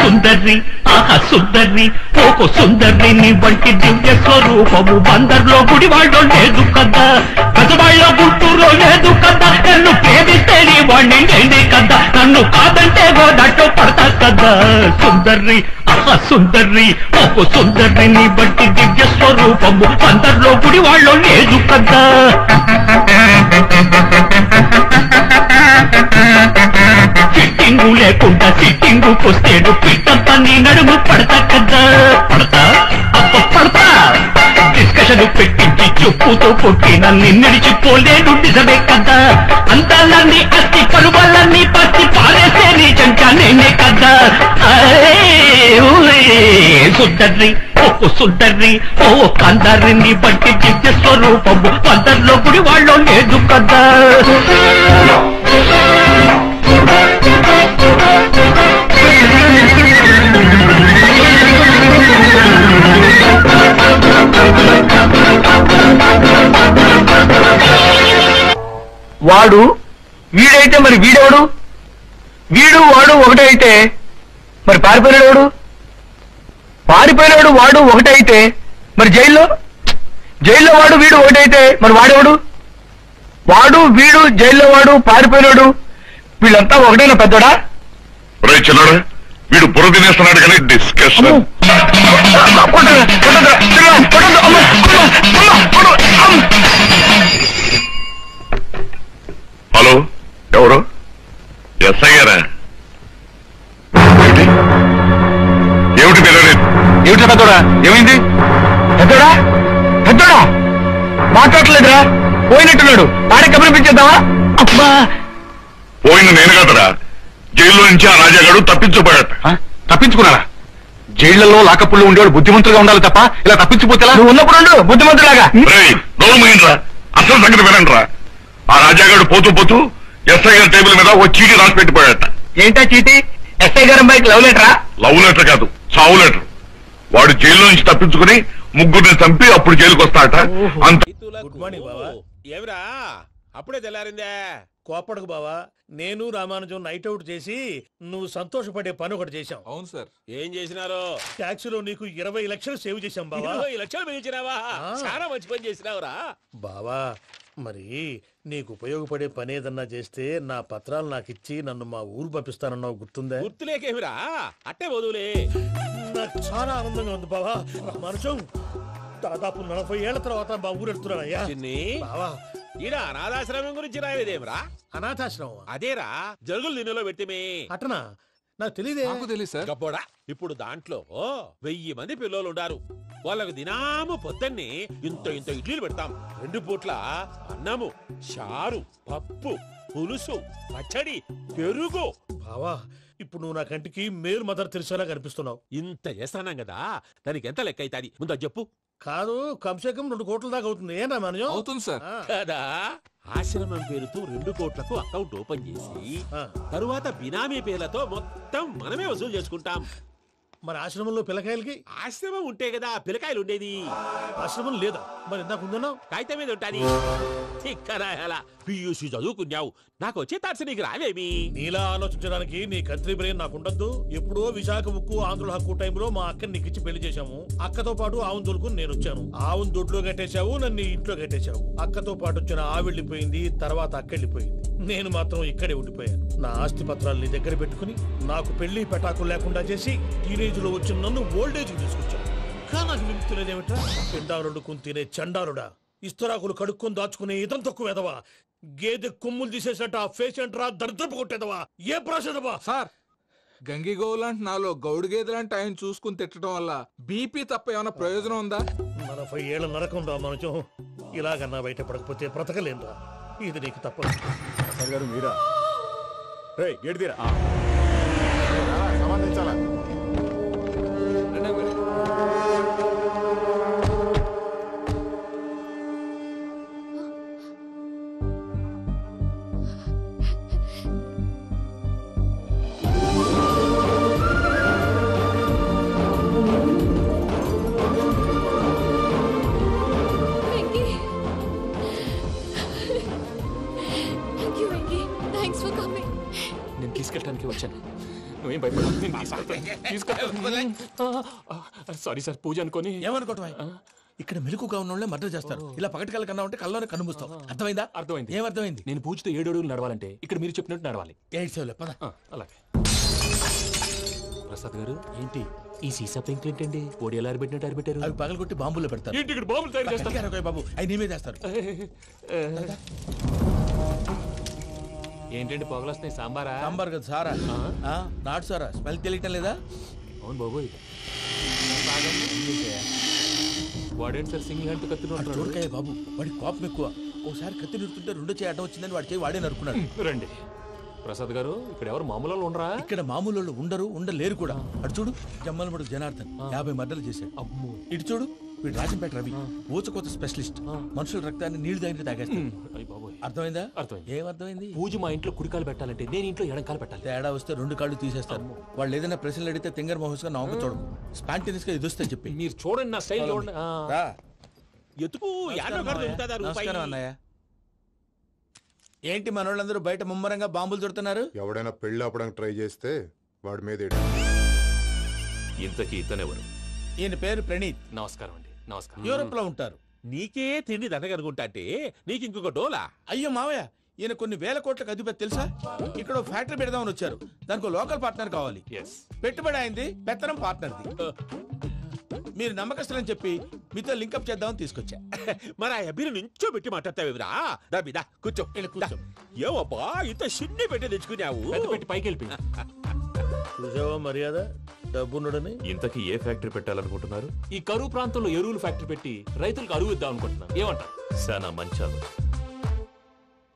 సుందర్ని, ఆహా సుందర్ని, ఓకో సుందర్ని వంటి దివ్య స్వరూపము బందర్లో గుడివాడో లేదు కదా, గజవాళ్ళ గుంటూరులో లేదు కదా. నన్ను ప్రేమిస్తే నీ వాణ్ణి నేనే కదా, నన్ను కాదంటే గోదట్టు పడతా కదా. సుందర్ని, ఆహా సుందర్ని, ఓకో సుందర్ని వంటి దివ్య స్వరూపము బందర్లో గుడివాడో లేదు కదా. సిట్టింగు లేకుండా సిట్టింగుకొస్తేడు పిట్టంత నీ నడుము పడతా కదా. పడతా అప్ప పడతా. డిస్కషన్ పెట్టించి చెప్పుతో కొట్టి నన్ను నడిచిపోలేడు, నిజమే కదా. అందాలన్నీ అస్తి పరువాలన్నీ పచ్చి పారేసే నీ చెంచా నేనే కదా. సుందర్ని, ఓ సుందర్ని, ఓ కందర్ని బట్టి దివ్య స్వరూపము అందరిలో గుడి వాళ్ళు లేదు కదా. వాడు వీడైతే మరి వీడెవడు? వీడు వాడు ఒకటే అయితే మరి పారిపోయినాడు? పారిపోయినాడు వాడు ఒకటే అయితే మరి జైల్లో వాడు వీడు ఒకటైతే మరి వాడెవడు? వాడు వీడు జైల్లో వాడు పారిపోయినాడు, వీళ్ళంతా ఒకటేనా పెద్దోడా? చిన్నాడా, వీడు బుర్ర తినేస్తున్నాడు కానీ డిస్కషన్. హలో, ఎవరు? ఎస్ఐ గారా? ఏమిటి ఏమిటి పెద్దోడా, ఏమైంది? పెద్దోడా పెద్దోడా మాట్లాడలేదురా, పోయినట్టున్నాడు. ఆడే కబురిపించేద్దామా? అబ్బా, పోయిన నేను కదరా, జైల్లో నుంచి ఆ రాజాగాడు తప్పించుకుపోయాడు. తప్పించుకున్నారా? జైళ్లలో లాకప్పుల్లో ఉండేవాడు బుద్ధిమంతులుగా ఉండాలి తప్ప ఇలా తప్పించిపోతే నువ్వు ఉన్నప్పుడు బుద్ధిమంతులాగా. నోరుమోయిండ్రా, అసలు సంగతి వినండిరా. ఆ రాజాగాడు పోతూ పోతూ ఎస్ఐ గారి టేబుల్ మీద ఓ చీటీ రాసి పెట్టిపోయాట. ఏంటా చీటీ? ఎస్ఐ గారి అమ్మాయికి లవ్ లెటరా? లవ్ లెటర్ కాదు, చావు లెటర్. వాడు జైల్లో నుంచి తప్పించుకుని ముగ్గురిని చంపి అప్పుడు జైలుకి వస్తాట. అంత గుడ్ మార్నింగ్ బావా. ఏమిరా అప్పుడే తెల్లారిందే? కోపడకు బావా, నేను రామానుజం నైట్ అవుట్ చేసి నువ్వు సంతోషపడే పని ఒకటి చేశాం. అవును సార్. ఏం చేసినారో? ట్యాక్సీలో నీకు 20 లక్షలు సేవ్ చేశాం బావా. 20 లక్షలు మిగిల్చినావా? చాలా మంచి పని చేసినావురా బావా. మరి నీకు ఉపయోగపడే పని ఏదన్నా చేస్తే నా పత్రాలు నాకిచ్చి నన్ను మా ఊరు పంపిస్తానన్నావు, గుర్తుందా? గుర్తులేకేమిరా, అట్టే వదులే. నాకు చాలా ఆనందంగా ఉంది బావా. రామానుజం దాదాపు 40 ఏళ్ల తర్వాత మా ఊరు వెళ్తున్నానయ్యా. బావా, ఈడ అనాథాశ్రమం గురించి రాయలేదేమిరా? అనాథాశ్రమం అదేరా, జరుగులు దీనిలో పెట్టిమే. అటనా? నాకు తెలియదే. నాకు తెలియదు సార్. గబ్బోడా, ఇప్పుడు దాంట్లో 1000 మంది పిల్లలు ఉండారు. వాళ్ళకు దినాము పొద్దున్నే ఇంత ఇంత ఇడ్లీలు పెడతాం. 2 పూట్ల అన్నము, చారు, పప్పు, పులుసు పచ్చడి పెరుగు బావా ఇప్పుడు నువ్వు నా కంటికి మేలు మదర్ తెలిసేలా కనిపిస్తున్నావు. ఇంత చేస్తానం కదా, దానికి ఎంత లెక్క అవుతుంది ముందు చెప్పు. కాదు కంసేకం 2 కోట్ల దాకా అవుతుంది. ఏం రామానుజం? అవుతుంది సార్. కదా ఆశ్రమం పేరుతో 2 కోట్లకు అకౌంట్ ఓపెన్ చేసి తరువాత బినామీ పేర్లతో మొత్తం మనమే వసూలు చేసుకుంటాం. మరి ఆశ్రమంలో పిల్లకాయలకి? ఆశ్రమం ఉంటే కదా పిల్లకాయలు ఉండేది. ఆశ్రమం లేదా? మరి ఇందాక ఉందన్నావు. కాగితం మీద ఉంటాది. చిక్కరాయాల పియూసీ చదువుకున్నావు, నాకు వచ్చే తాట్స్ నీకు రావేమి? నీలా ఆలోచించడానికి నీ కత్రి బ్రెయిన్ నాకు ఉండద్దు. ఎప్పుడో విశాఖ ముక్కు ఆంధ్రుల హక్కు టైంలో మా అక్కని నీకిచ్చి పెళ్లి చేశాము. అక్కతో పాటు ఆవును దొడుకుని నేను వచ్చాను. ఆవును దొడ్లో కట్టేశావు, నన్ను ఇంట్లో కట్టేశావు. అక్కతో పాటు వచ్చిన ఆవిళ్ళిపోయింది, తర్వాత అక్కెళ్ళిపోయింది. నేను మాత్రం ఇక్కడే ఉండిపోయాను. నా ఆస్తి పత్రాలు నీ దగ్గర పెట్టుకుని నాకు పెళ్లి పెటాకులు లేకుండా చేసి టీనేజ్ లో వచ్చిన నన్ను ఓల్డేజ్ తీసుకొచ్చాను. కానీ నాకు విముక్తులేదేమిట్రా? పిండారుడు తినే చండారుడా, ఇస్తరాకులు కడుక్కొని దాచుకునే ఇతం తక్కువ ఎదవా, గేదె కొమ్ములు తీసేసట పేషెంట్ రా దరిద్రపు కొట్టేదవా, ఏ ప్రాసెదవా? సార్ గంగి గోవులాంటి నాలో గౌడు గేదెలాంటి ఆయన చూసుకుని తిట్టడం వల్ల బీపీ తప్ప ఏమైనా ప్రయోజనం ఉందా? 40 ఏళ్ల నరకం రా మనుషం. ఇలాగన్నా బయట పడకపోతే బ్రతకలేనురా. ఇది నీకు తప్పదు. గారు మీరా? గేట్ తీరా సంబంధించాలా? నేను తీసుకెళ్ళడానికి వచ్చాను. నువ్వేం భయపడవు. సారీ సార్, పూజ అనుకోని. ఏమనుకోవటం? ఇక్కడ మెలుకుగా ఉన్న మర్డర్ చేస్తారు. ఇలా పగటి కళ్ళ కన్నా ఉంటే కళ్ళలోనే కనుమూస్తావు. అర్థమైందా? అర్థమైంది. ఏమర్థమైంది? నేను పూజతో 7 అడుగులు నడవాలంటే ఇక్కడ మీరు చెప్పినట్టు నడవాలి. అలాగే. ప్రసాద్ గారు ఏంటి ఈ సీసా పెంకులు ఏంటండి? పొడి ఎలా అరబెట్టినట్టు అరబెట్టారు? అవి పగలగొట్టి బాంబుల్లో పెడతారు. ఏంటి ఇక్కడ బాంబులు తయారు చేస్తారు? బాబు అవి నీ మీద వేస్తారు. ఏంటండి పొగలు వస్తున్నాయి? సాంబారా? సాంబార్ కదా సారా, నాటు సారా. స్మెల్ తెలియటం లేదా? అవును బాబోయ్. వాడేంటి సార్ సింగిల్ హ్యాండ్ కత్తి చూడకాయ బాబు, వాడి కోపం ఎక్కువ. ఒకసారి కత్తి నిరుతుంటే 2 చేయి అడ్డం వచ్చిందని వాడి చేయి వాడే నరుకున్నాడు. రండి ప్రసాద్ గారు, ఇక్కడ ఎవరు మామూలు ఉండరా? ఇక్కడ మామూలు ఉండరు, ఉండలేరు కూడా. అటు చూడు జమ్మలమడు జనార్దన్ 50 మర్డర్లు చేశాడు. ఇటు చూడు వీడు రాజంపేట రవి, ఊచకోత స్పెషలిస్ట్. మనుషుల రక్తాన్ని నీళ్లు దగ్గర తాగేస్తాడు. అర్థమైందా? ఏమర్థమైంది? పూజ మా ఇంట్లో కుడికాలు పెట్టాలంటే నేను ఇంట్లో ఎడంకాలు పెట్టాలి. తేడా వస్తే 2 కాళ్ళు తీసేస్తారు. వాళ్ళు ఏదైనా ప్రశ్నలు అడిగితే తింగర్ మహోస్ గా నవ్వు చూడకు. స్పాంటినియస్ గా ఎదుస్తా చెప్పి. మీరు చూడండి నా స్టైల్ చూడండి. ఎతుకు నమస్కారం అన్నయ్య. ఏంటి మనోళ్ళందరూ బయట ముమ్మరంగా బాంబులు దొరుకుతున్నారు? ఎవడైనా పెళ్లి ఆపడానికి ట్రై చేస్తే వాడి మీద ఇంతకీ ఇతనెవరు? ఈయన పేరు ప్రణీత్. నమస్కారం అండి. నమస్కారం. యూరోప్ లో ఉంటారు. నీకే తిండి దండగనుకుంటా అంటే నీకు ఇంకొక డోలా? అయ్యో మావయ్య, ఈయన కొన్ని వేల కోట్లకు అధిపతి తెలుసా? ఇక్కడ ఫ్యాక్టరీ పెడదామని వచ్చారు. దానికి లోకల్ పార్ట్నర్ కావాలి. పెట్టుబడి అయింది, పెత్తనం పార్ట్నర్ది. మీరు నమ్మకస్తులని చెప్పి మీతో లింకప్ చేద్దామని తీసుకొచ్చా. మరి ఆ అబ్బిని నుంచో పెట్టి మాట్లాడతావురా? దాబిదా కూర్చో. ఏవబ్బా ఇంత సిన్ని పెట్టి తెచ్చుకున్నావు? పెట్టి పైకి వెళ్ళి చూసావా మర్యాద డబ్బున్నడని. ఇంతకీ ఏ ఫ్యాక్టరీ పెట్టాలనుకుంటున్నారు? ఈ కరువు ప్రాంతంలో ఎరువులు ఫ్యాక్టరీ పెట్టి రైతులకు అరువు ఇద్దాం అనుకుంటున్నాను. ఏమంటారు? శానా మంచాలు.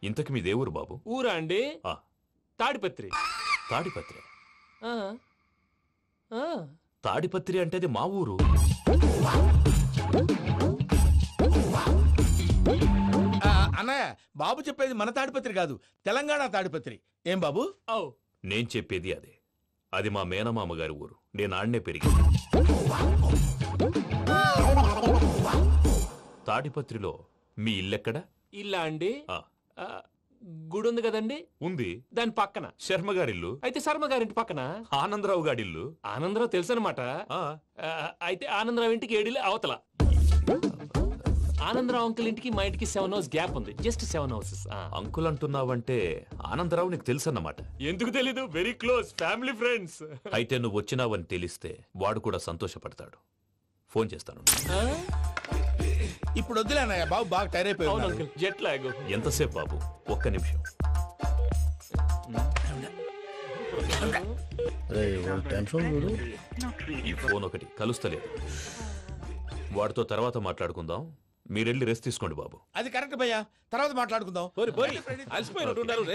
ఇంతకి మీ దేవురు బాబు? ఊరా అండి? తాడిపత్రి. తాడిపత్రి? తాడిపత్రి అంటే అది మా ఊరు. అన్నయ్య బాబు చెప్పేది మన తాడిపత్రి కాదు, తెలంగాణ తాడిపత్రి. ఏం బాబు? నేను చెప్పేది అదే. అది మా మేనమామ గారి ఊరు. నేను ఆడనే పెరిగింది. తాడిపత్రిలో మీ ఇల్లెక్కడ? ఇల్లా అండి? గుడి ఉంది కదండి? ఉంది. దాని పక్కన శర్మ గారిల్లు. అయితే శర్మ గారింటి పక్కన ఆనందరావు గారిల్లు. ఆనందరావు తెలుసు అనమాట. అయితే ఆనందరావు ఇంటికి 7 అవతల. ఆనందరావు అంకుల్ ఇంటికి మా ఇంటికి 7 హౌస్ గ్యాప్ ఉంది. Just 7 houses. అంకుల్ అంటున్నావంటే ఆనందరావు నీకు తెలుసు అన్నమాట. ఎందుకు తెలీదు? Very close family friends. అయితే నువ్వు వచ్చినావని తెలిస్తే వాడు కూడా సంతోషపడతాడు. ఫోన్ చేస్తాను. ఇప్పుడు వద్దులే అన్నయ్య, బాబు బాగా టైర్ అయిపోయాడు. Jet lag. ఎంతసేపు బాబు? ఒక్క నిమిషం. ఈ ఫోన్ ఒకటి కలుస్తలేదు. వాడితో తర్వాత మాట్లాడుకుందాం. మీరెళ్ళి రెస్ట్ తీసుకోండి బాబు. అది కరెక్ట్ భయ్యా, తర్వాత మాట్లాడుకుందాం.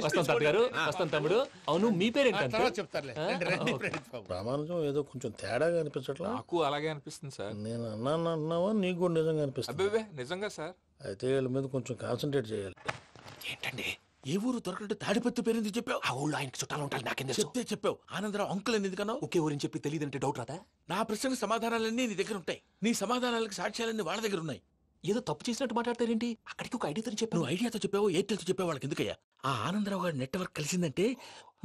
వస్తాం తాత గారు, వస్తాం తమ్ముడు. అవును మీ పేరేంటి? తర్వాత చెప్తారులే. రండి ప్రణీత్ బాబు. రామానుజం ఏదో కొంచెం తేడాగా అనిపించట్లా? నాకు అలాగే అనిపిస్తుంది సార్. నేను అన్నావా నీకు కూడా నిజంగా అనిపిస్తుంది? అబ్బే నిజంగా సార్. అయితే వీళ్ళ మీద కొంచెం కాన్సన్ట్రేట్ చేయాలి. ఏంటండి ఏ ఊరు దొరకట్టు తాడిపత్రి పేరు ఎందుకు చెప్పావు? ఆ ఊళ్ళో ఆయనకి చుట్టాలు ఉంటారు, నాకేం చెప్తే చెప్పావు. ఆనందరావు అంకుల్ అని ఎందుకన్నావు? ఒకే ఊరిని చెప్పి తెలియదంటే డౌట్ రాదా? నా ప్రశ్నకు సమాధానాలన్నీ నీ దగ్గర ఉంటాయి. నీ సమాధానాలకు సాక్ష్యాలన్నీ వాళ్ళ దగ్గర ఉన్నాయి. ఏదో తప్పు చేసినట్టు మాట్లాడతారేంటి? అక్కడికి ఒక ఐడియాతో చెప్పావు. నువ్వు ఐడియాతో చెప్పావు, ఎయిర్టెల్తో చెప్పావు, వాళ్ళకి ఎందుకయ్యా? ఆ ఆనందరావు గారి నెట్వర్క్ కలిసిందంటే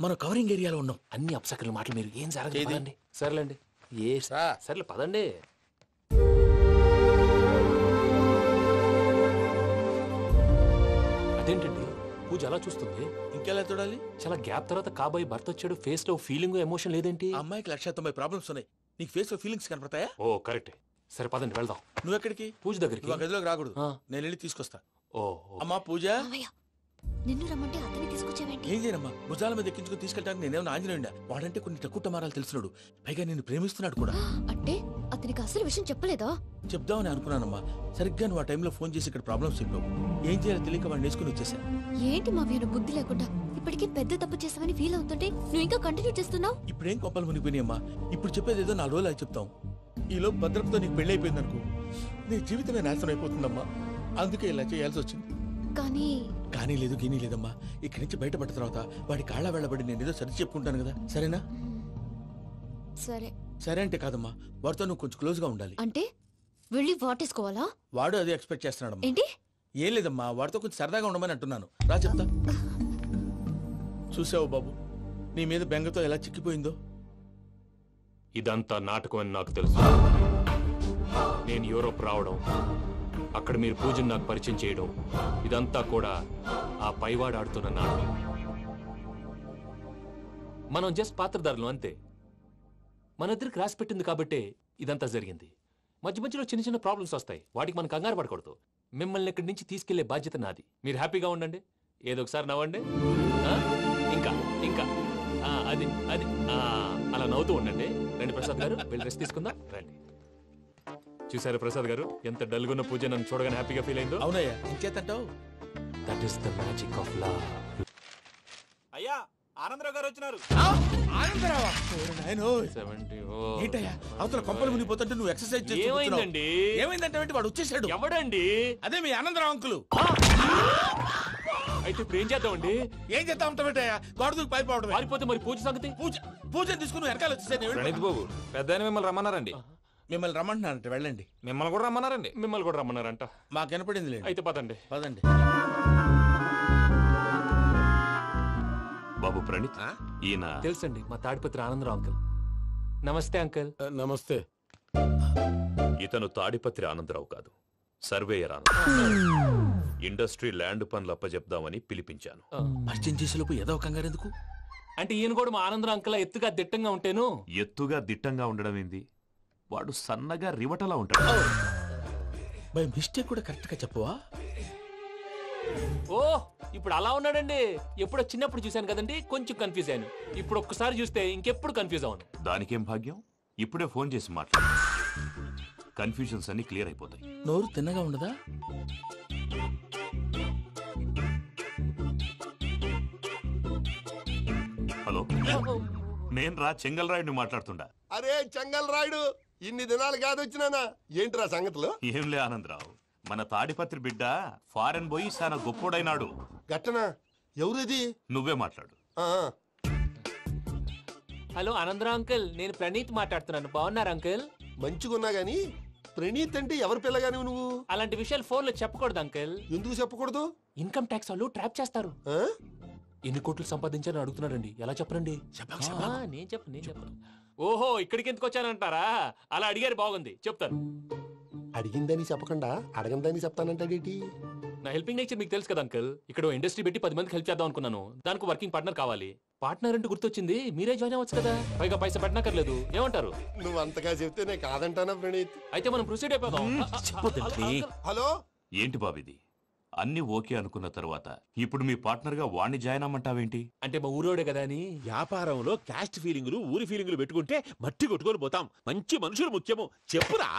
మనం కవరింగ్ ఏరియాలో ఉన్నాం. అన్ని అప్సకర్ల మాటలు మీరు ఏం జరగదండి. సర్లేండి, సర్లే పదండి. అదేంటండి పూజ అలా చూస్తుంది? ఇంకెలా చూడాలి? చాలా గ్యాప్ తర్వాత కాబోయే భర్త వచ్చాడు, ఫేస్ లో ఫీలింగ్ ఎమోషన్ లేదేంటి? అమ్మాయికి 190 ప్రాబ్లమ్స్ ఉన్నాయి, నీకు ఫేస్ లో ఫీలింగ్స్ కనపడతాయా? ఓ కరెక్ట్. సరే పదండి వెళ్దాం. నువ్వు ఎక్కడికి? పూజ దగ్గరికి. నువ్వు గదిలోకి రాకూడదు, నేను వెళ్ళి తీసుకొస్తా. ఓ అమ్మా పూజ, నిన్ను రమ్మంటే అతన్ని తీసుకొచ్చావేంటి? ఏం చేయనమ్మా, భుజాల మీద ఎక్కించుకుని తీసుకెళ్ళడానికి నేనేమన్నా ఆంజనేయుడా? వాడంటే కొన్ని తక్కువ టమారాలు తెలిసినాడు, పైగా నేను ప్రేమిస్తున్నాడు కూడా. అంటే అతనికి అసలు విషయం చెప్పలేదా? చెప్దామని అనుకున్నానమ్మా, సరిగ్గా నువ్వు ఆ టైంలో ఫోన్ చేసి ఇక్కడ ప్రాబ్లమ్స్ చెప్పావు. ఏం చేయాలో తెలియక వాడిని వేసుకుని వచ్చేసా. ఏంటి మా వీరు బుద్ధి లేకుండా ఇప్పటికీ పెద్ద తప్పు చేసావని ఫీల్ అవుతుంటే నువ్వు ఇంకా కంటిన్యూ చేస్తున్నావు? ఇప్పుడేం కొప్పలు మునిగిపోయినాయమ్మా, ఇప్పుడు చెప్పేది ఏదో 4 రోజులు అది చెప్తాం. ఈలో భద్రతతో నీకు పెళ్లి అయిపోయింది అనుకో, నీ జీవితమే నాశనం అయిపోతుందమ్మా. అందుకే ఇలా చేయాల్సి వచ్చింది. కానీ లేదు గీనీ లేదమ్మా, ఇక్కడి నుంచి బయటపడ్డ తర్వాత వాడి కాళ్ళ వెళ్ళబడి నేను ఏదో సరి చెప్పుకుంటాను కదా, సరేనా? సరే. సరే అంటే కాదమ్మా, వాడితో నువ్వు కొంచెం క్లోజ్ గా ఉండాలి. అంటే వెళ్ళి వాటేసుకోవాలా? వాడు అదే ఎక్స్పెక్ట్ చేస్తున్నాడమ్మా. ఏంటి? ఏం లేదమ్మా, వాడితో కొంచెం సరదాగా ఉండమని అంటున్నాను. రా చెప్తా. చూసావు బాబు, నీ మీద బెంగతో ఎలా చిక్కిపోయిందో. ఇదంతా నాటకం అని నాకు తెలుసు. నేను యూరోప్ రావడం, అక్కడ మీరు పూజను నాకు పరిచయం చేయడం, ఇదంతా కూడా ఆ పైవాడు ఆడుతున్న నాటకం. మనం జస్ట్ పాత్రధారులు అంతే. మన ఇద్దరికి రాసి పెట్టింది కాబట్టే ఇదంతా జరిగింది. మధ్య మధ్యలో చిన్న చిన్న ప్రాబ్లమ్స్ వస్తాయి, వాటికి మనం కంగారు పడకూడదు. మిమ్మల్ని ఇక్కడి నుంచి తీసుకెళ్లే బాధ్యత నాది. మీరు హ్యాపీగా ఉండండి, ఏదో ఒకసారి నవ్వండి. ఇంకా ఇంకా అది అది అలా నవ్వుతూ ఉండండి. రండి ప్రసాద్ గారు, వెళ్ళి రెస్ట్ తీసుకుందాం. రండి. చూసారు ప్రసాద్ గారు, ఎంత డల్గున్న పూజ నన్ను చూడగానే హ్యాపీగా ఫీల్ అయిందో? అవునయ్యా, ఇంకేతంటావు? That is the magic of love. అయ్యా ఆనందరావు గారు వచ్చినారు. ఆనందరావా? ఏంటయ్యా అవతల కొంపలు మునిగిపోతుంటే నువ్వు ఎక్సర్సైజ్ చేస్తూ ఏమైందండి? ఏమైందంటే వాడు వచ్చేసాడు. ఎవడండి? అదే మీ ఆనందరావు అంకులు. అయితే ఇప్పుడు ఏం చేద్దామండి? ఏం చేద్దాం ఉంటావేటయ్యా, గొడవకు పైపోవడం. పారిపోతే మరి పూజ సంగతి? పూజ తీసుకుని వెనకాల వచ్చేసాను. ప్రణీత్ బాబు, పెద్ద మిమ్మల్ని రమ్మన్నారండి. మిమ్మల్ని రమ్మంటున్నారంట, వెళ్ళండి. మిమ్మల్ని కూడా రమ్మన్నారండి. మిమ్మల్ని కూడా రమ్మన్నారంట. మాకు వినపడింది లేదు. అయితే పదండి. పదండి. బాబు ప్రణీత్, ఈయన తెలుసండి, మా తాడిపత్రి ఆనందరావు అంకుల్. నమస్తే అంకుల్. నమస్తే. ఇతను తాడిపత్రి ఆనందరావు కాదు, సర్వేయర్ ఆనందరావు. ఇండస్ట్రీ ల్యాండ్ పనులు అప్పచెప్దామని పిలిపించాను. పరిచయం చేసేలోపు ఏదో కంగారు ఎందుకు? అంటే ఈయన కూడా మా ఆనందరావు అంకుల్ ఎత్తుగా దిట్టంగా ఉంటాను. ఎత్తుగా దిట్టంగా ఉండడం ఏంది, వాడు సన్నగా రివటలా ఉంటాడు. బై మిస్టేక్ కూడా కరెక్ట్ గా చెప్పవా? ఓ ఇప్పుడు అలా ఉన్నాడండి. ఎప్పుడో చిన్నప్పుడు చూశాను కదండి, కొంచెం కన్ఫ్యూజ్ అయ్యాను. ఇప్పుడు ఒక్కసారి చూస్తే ఇంకెప్పుడు కన్ఫ్యూజ్ అవ్వను. దానికేం భాగ్యం, ఇప్పుడే ఫోన్ చేసి మాట్లాడు, కన్ఫ్యూజన్స్ అన్ని క్లియర్ అయిపోతాయి. నోరు తిన్నగా ఉండదా? హలో, నేను రా చెంగల్ రాయుడిని మాట్లాడుతుండా. అరే చెంగల్ రాయుడు, ఇన్ని దినాలు కాదు వచ్చినానా? ఏంట్రా సంగతులు? ఏంలే ఆనందరావు, మన తాడిపత్రి బిడ్డ ఫారెన్ పోయి చాలా గొప్పోడైనాడు. గట్టనా? ఎవరిది? నువ్వే మాట్లాడు. హలో ఆనందరావు అంకుల్, నేను ప్రణీత్ మాట్లాడుతున్నాను. బాగున్నారు అంకుల్? మంచిగున్నా గాని ప్రణీత్ అంటే ఎవరి పిల్లగాని నువ్వు? అలాంటి విషయాలు ఫోన్ లో చెప్పకూడదు అంకుల్. ఎందుకు చెప్పకూడదు? ఇన్కమ్ ట్యాక్స్ వాళ్ళు ట్రాప్ చేస్తారు. ఎన్ని కోట్లు సంపాదించాలని అడుగుతున్నాడండి, ఎలా చెప్పరండి? నేను చెప్పను. ఓహో, ఇక్కడికి ఎందుకు వచ్చానంటారా? అలా అడిగారు, బాగుంది, చెప్తాను. అడిగిందని చెప్పకుండా అడగందని చెప్తానంటాడేటి? నా హెల్పింగ్ నేచర్ మీకు తెలుసు కదా అంకుల్. ఇక్కడ ఇండస్ట్రీ పెట్టి 10 మందికి హెల్ప్ చేద్దాం అనుకున్నాను. దానికి వర్కింగ్ పార్ట్నర్ కావాలి. పార్ట్నర్ అంటే గుర్తొచ్చింది, మీరే జాయిన్ అవ్వచ్చు కదా, పైగా పైసా పెట్టనక్కర్లేదు. ఏమంటారు? నువ్వు అంతగా చెప్తే నేను కాదంటానా ప్రణీత్? అయితే మనం ప్రొసీడ్ అయిపోదాం. హలో, ఏంటి బాబిది, అన్ని ఓకే అనుకున్న తర్వాత ఇప్పుడు మీ పార్ట్నర్ గా వాణ్ణి జాయిన్ అమ్మంటావేంటి? అంటే మా ఊరోడే కదా అని. వ్యాపారంలో క్యాస్ట్ ఫీలింగులు, ఊరి ఫీలింగులు పెట్టుకుంటే మట్టి కొట్టుకొని పోతాం. మంచి మనుషులు ముఖ్యము, చెప్పురా.